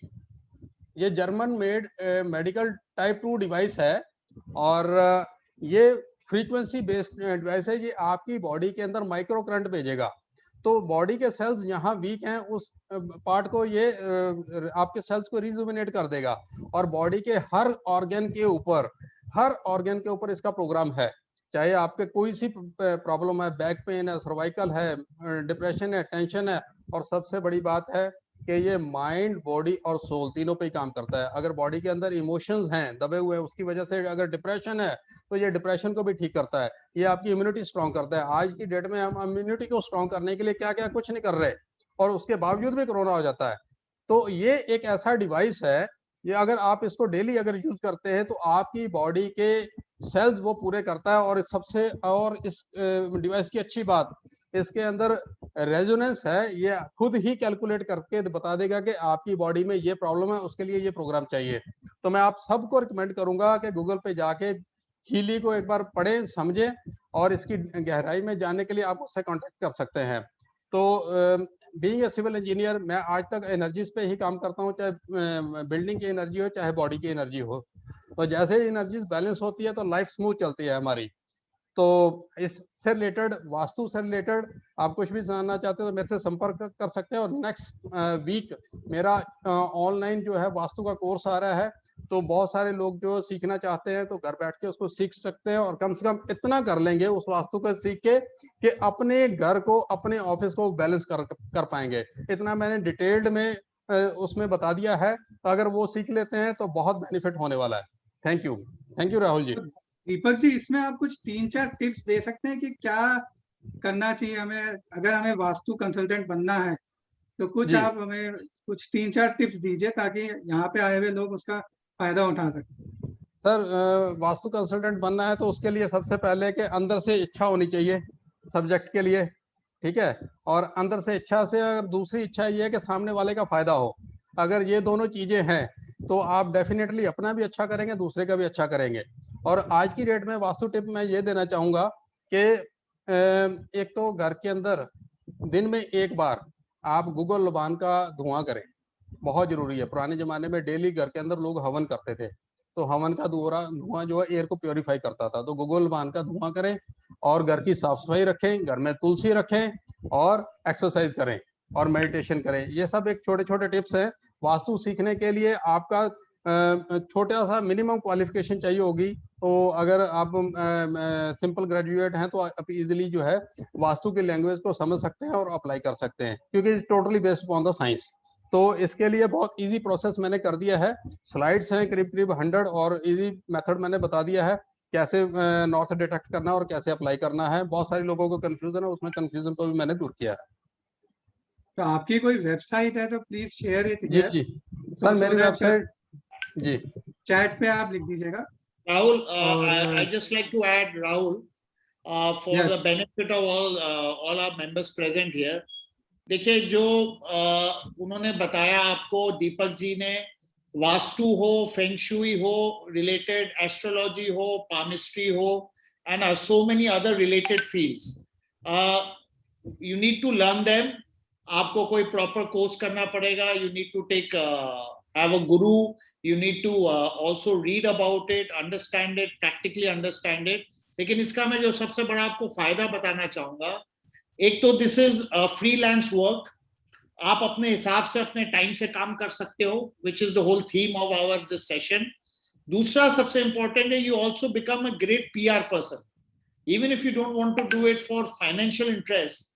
ये German made medical type 2 device है और ये फ्रीक्वेंसी बेस्ड डिवाइस है। ये आपकी बॉडी के अंदर माइक्रो करंट भेजेगा। तो बॉडी के सेल्स यहाँ वीक हैं, उस पार्ट को ये आपके सेल्स को रिजुविनेट कर देगा। और बॉडी के हर ऑर्गन के ऊपर इसका प्रोग्राम है। चाहे आपके कोई सी प्रॉब्लम है, बैक पेन है, सर्वाइकल है, डिप्रेशन है, टेंशन है, और सबसे बड़ी बात है कि ये माइंड, बॉडी और सोल तीनों पे ही काम करता है। अगर बॉडी के अंदर इमोशंस हैं दबे हुए, उसकी वजह से अगर डिप्रेशन है तो ये डिप्रेशन को भी ठीक करता है। ये आपकी इम्यूनिटी स्ट्रॉन्ग करता है। आज की डेट में हम इम्यूनिटी को स्ट्रॉन्ग करने के लिए क्या क्या कुछ नहीं कर रहे, और उसके बावजूद भी कोरोना हो जाता है। तो ये एक ऐसा डिवाइस है, ये अगर आप इसको डेली अगर यूज करते हैं तो आपकी बॉडी के सेल्स वो पूरे करता है। और सबसे और इस डिवाइस की अच्छी बात, इसके अंदर रेजोनेंस है। ये खुद ही कैलकुलेट करके बता देगा कि आपकी बॉडी में ये प्रॉब्लम है, उसके लिए ये प्रोग्राम चाहिए। तो मैं आप सबको रिकमेंड करूंगा कि गूगल पे जाके हीली को एक बार पढ़ें, समझें, और इसकी गहराई में जानने के लिए आप उससे कांटेक्ट कर सकते हैं। तो बीइंग ए सिविल इंजीनियर, मैं आज तक एनर्जीज पे ही काम करता हूँ, चाहे बिल्डिंग की एनर्जी हो चाहे बॉडी की एनर्जी हो। तो जैसे ही एनर्जीज बैलेंस होती है तो लाइफ स्मूथ चलती है हमारी। तो इससे रिलेटेड, वास्तु से रिलेटेड आप कुछ भी जानना चाहते हो तो मेरे से संपर्क कर सकते हैं। और नेक्स्ट वीक मेरा ऑनलाइन जो है वास्तु का कोर्स आ रहा है। तो बहुत सारे लोग जो सीखना चाहते हैं तो घर बैठ के उसको सीख सकते हैं, और कम से कम इतना कर लेंगे उस वास्तु को सीख के कि अपने घर को, अपने ऑफिस को बैलेंस कर पाएंगे। इतना मैंने डिटेल्ड में उसमें बता दिया है। तो अगर वो सीख लेते हैं तो बहुत बेनिफिट होने वाला है। Thank you Rahul ji. दीपक जी, इसमें आप कुछ 3-4 टिप्स दे सकते हैं कि क्या करना चाहिए हमें, अगर हमें वास्तु कंसल्टेंट बनना है तो कुछ आप हमें कुछ 3-4 टिप्स दीजिए ताकि यहाँ पे आए हुए लोग उसका फायदा उठा सकें। सर, वास्तु कंसल्टेंट बनना है तो उसके लिए सबसे पहले कि अंदर से इच्छा होनी चाहिए सब्जेक्ट के लिए, ठीक है। और अंदर से इच्छा से अगर दूसरी इच्छा ये है कि सामने वाले का फायदा हो। अगर ये दोनों चीजें हैं तो आप डेफिनेटली अपना भी अच्छा करेंगे, दूसरे का भी अच्छा करेंगे। और आज की डेट में वास्तु टिप मैं ये देना चाहूंगा कि एक तो घर के अंदर दिन में एक बार आप गूगल लबान का धुआं करें, बहुत जरूरी है। पुराने जमाने में डेली घर के अंदर लोग हवन करते थे, तो हवन का धुआं जो है एयर को प्योरीफाई करता था। तो गूगल लबान का धुआं करें और घर की साफ सफाई रखें, घर में तुलसी रखें और एक्सरसाइज करें और मेडिटेशन करें। ये सब एक छोटे छोटे टिप्स हैं। वास्तु सीखने के लिए आपका छोटा सा मिनिमम क्वालिफिकेशन चाहिए होगी। तो अगर आप सिंपल ग्रेजुएट हैं तो आप इजीली जो है वास्तु की लैंग्वेज को समझ सकते हैं और अप्लाई कर सकते हैं, क्योंकि totally based upon the science. तो इसके लिए बहुत इजी प्रोसेस मैंने कर दिया है। स्लाइड्स हैं करीब 100 और इजी मेथड मैंने बता दिया है कैसे नॉर्थ डिटेक्ट करना और कैसे अप्लाई करना है। बहुत सारे लोगों को कंफ्यूजन है, उसमें कंफ्यूजन को भी मैंने दूर किया है। तो आपकी कोई वेबसाइट है तो प्लीज शेयर इट। जी सर, मेरी वेबसाइट जी चैट पे आप लिख दीजिएगा। Rahul, I just like to add, Rahul, for Yes. the benefit of all our members present here. देखिए जो उन्होंने बताया आपको, दीपक जी ने, वास्तु हो, फेंगशुई हो, रिलेटेड एस्ट्रोलॉजी हो, palmistry हो, and so many other related fields. You need to learn them. आपको कोई proper course करना पड़ेगा. You need to take have a guru. You need to also read about it, understand it, practically understand it. लेकिन इसका मैं जो सबसे बड़ा आपको फायदा बताना चाहूंगा, एक तो दिस इज फ्रीलांस वर्क. आप अपने हिसाब से अपने टाइम से काम कर सकते हो, which is the whole theme of our this session. दूसरा सबसे इंपॉर्टेंट है, you also become a great PR person. Even if you don't want to do it for financial interest.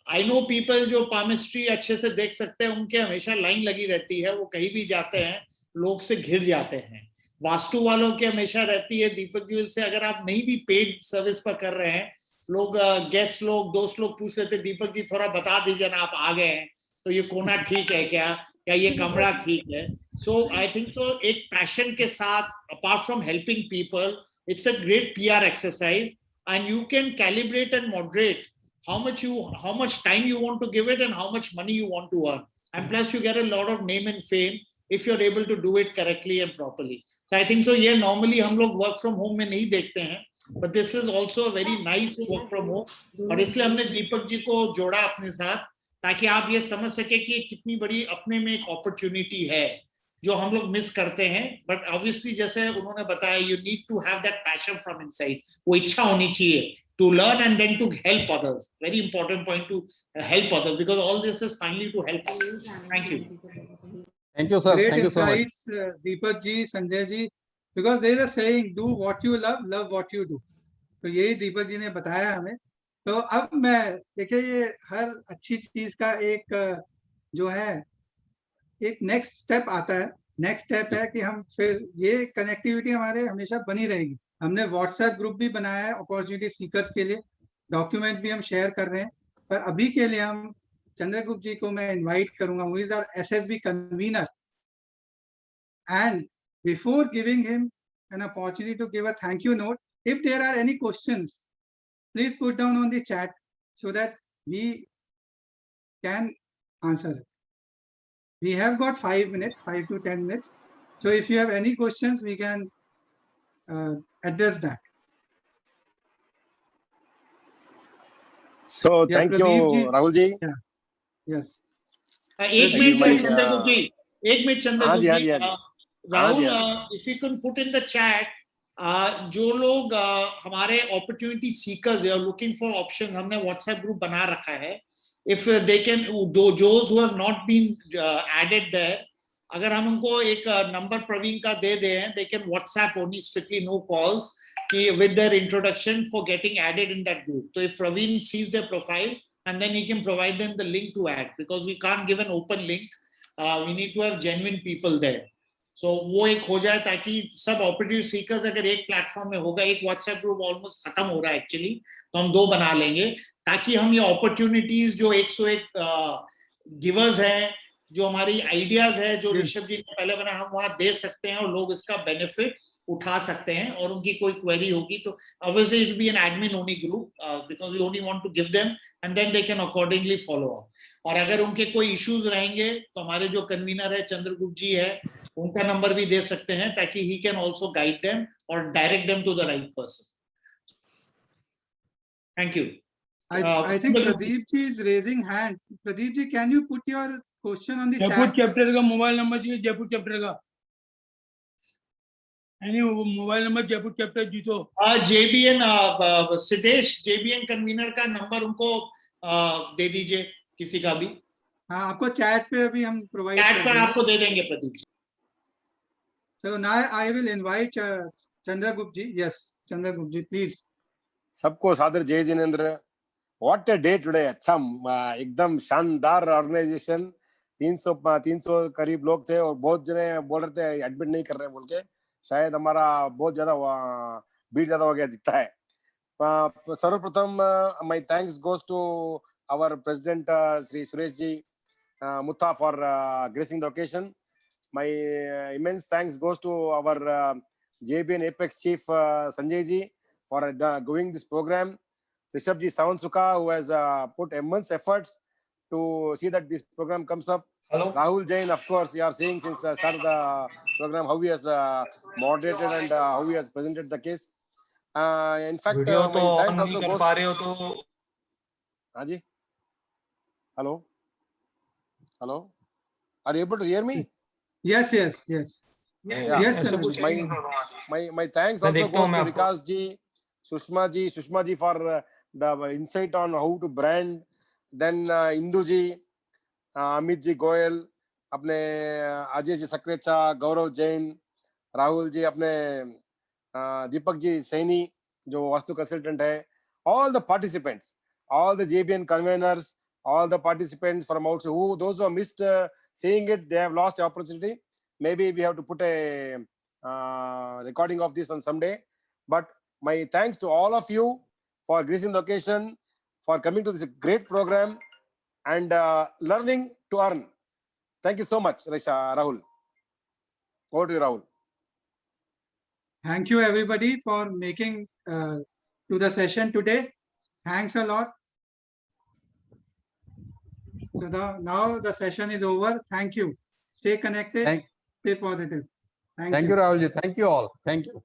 I know people जो palmistry अच्छे से देख सकते हैं, उनके हमेशा लाइन लगी रहती है, वो कहीं भी जाते हैं लोग से घिर जाते हैं. वास्तु वालों की हमेशा रहती है. दीपक जी से अगर आप नहीं भी पेड सर्विस पर कर रहे हैं, लोग गेस्ट लोग, दोस्त लोग पूछ लेते, दीपक जी थोड़ा बता दीजिए ना, आप आ गए हैं तो ये कोना ठीक है क्या ये कमरा ठीक है. सो आई थिंक तो एक पैशन के साथ, apart from helping people, it's a great PR exercise, and you can calibrate and moderate how much time you want to give it and how much money you want to earn, and plus you get a lot of name and fame if you're able to do it correctly and properly. So I think so ये normally हम लोग work from home में नहीं देखते हैं, but this is also a very nice work from home. और इसलिए हमने दीपक जी को जोड़ा अपने साथ, ताकि आप ये समझ सके कि कितनी बड़ी अपने में एक अपॉर्चुनिटी है जो हम लोग मिस करते हैं. बट ऑब्वियसली जैसे उन्होंने बताया, you need to have that passion from inside. वो इच्छा होनी चाहिए to learn and then to help others. Very important point, to help others, because all this is finally to help others. Thank you. Thank you, sir. Great Thank you so much. insights, Deepak ji, Sanjay ji, because there is a saying, do what you love, love what you do. तो यही दीपक जी ने बताया हमें. तो अब मैं देखिए, ये हर अच्छी चीज का एक जो है एक नेक्स्ट स्टेप आता है. नेक्स्ट स्टेप है कि हम फिर ये कनेक्टिविटी हमारे हमेशा बनी रहेगी. हमने व्हाट्सएप ग्रुप भी बनाया है अपॉर्चुनिटी सीकर्स के लिए, डॉक्यूमेंट्स भी हम शेयर कर रहे हैं. पर अभी के लिए हम चंद्रगुप्त जी को मैं इनवाइट करूंगा, who is our SSB convener, and before giving him an opportunity to give a thank you note, if there are any questions please put down on the chat so that we can answer it. We have got 5 minutes, 5 to 10 minutes. So if you have any questions, we can address that. So Yeah, thank Pradeep you, ji. Rahul ji. Yeah. Yes. एक Pradeep minute ji, Chandragupta जी, एक minute हाँ चंद्रगुप्त जी, हाँ जी. जी, हाँ जी. राहुल, हाँ if you can put in the chat, जो लोग हमारे opportunity seekers है, looking for options, हमने WhatsApp group बना रखा है. If they can, those who have not been added there, अगर हम उनको एक नंबर प्रवीण का दे दें, they can WhatsApp only, strictly no calls, with their introduction for getting added in that group. So if Praveen sees their profile, and then he can provide them the link to add, because we can't give an open link. We need to have genuine people there. So वो एक हो जाए, ताकि सब opportunity seekers अगर एक platform में होगा, एक WhatsApp ग्रुप ऑलमोस्ट खत्म हो रहा है एक्चुअली, तो हम 2 बना लेंगे, ताकि हम ये अपॉर्चुनिटीज जो 101 गिवर्स हैं, जो हमारी आइडियाज है, जो ऋषभ जी ने पहले बनाया, हम वहां दे सकते हैं और लोग इसका बेनिफिट उठा सकते हैं. और उनकी कोई क्वेरी होगी तो obviously it will be an admin only group, because we only want to give them and then they can accordingly follow up. और अगर उनके कोई इश्यूज रहेंगे तो हमारे जो कन्वीनर है चंद्रगुप्त जी है, उनका नंबर भी दे सकते हैं, ताकि he can also guide them or direct them to the right person. Thank you. I think Pradeep ji is raising hand. Pradeep ji, can you put your question on the Jaipur chat? Chapter का mobile number चाहिए, Jaipur chapter का any mobile number Jaipur chapter जीतो. JBN Siddhesh, JBN convener का number उनको दे दीजिए, किसी का भी. हाँ, आपको चैट पे अभी हम प्रोवाइड चैट पर आपको दे देंगे Pradeep ji. So now I will invite Chandragupta ji. Yes, Chandragupta ji, please. सबको सादर जय Jinendra. What a day today. अच्छा, एकदम शानदार ऑर्गेनाइजेशन. 300 करीब लोग थे और बहुत जने बोल रहे थे एडमिट नहीं कर रहे हैं बोल के. शायद हमारा बहुत ज्यादा भीड़ ज्यादा हो गया दिखता है. सर्वप्रथम my thanks goes to our president Sri Suresh ji Mutta for gracing the occasion. My immense thanks goes to our JBN Apex Chief Sanjay ji for going this program. Rishabh ji Sawansukha, who has put immense efforts to see that this program comes up. Hello. Rahul Jain, of course, you are seeing since the start of the program how he has moderated and how he has presented the case. In fact, video तो my on thanks नहीं also कर goes. पा रहे हो तो हाँ जी. Hello. Hello. Are you able to hear me? Yes, yes, yes. Yeah. Yes, ऐसे Chandan कुछ ji. My thanks मैं also देखता हूँ goes मैं to आपको Vikas ji, Sushma ji for the insight on how to brand. Then Indu ji, Amit ji Goyal, अपने अजय जी सक्रेचा, गौरव जैन, राहुल जी, अपने दीपक जी सैनी जो वास्तु कंसल्टेंट है, all the participants, all the JBN conveners, all the participants from outside, who those who have missed seeing it, they have lost the opportunity. Maybe we have to put a recording of this on someday. But my thanks to all of you for gracing the occasion, for coming to this great program and learning to earn. Thank you so much, Rahul. Over to you, Rahul. Thank you, everybody, for making to the session today. Thanks a lot. So now the session is over. Thank you. Stay connected. Stay positive. Thank you, Rahul ji. Thank you all. Thank you.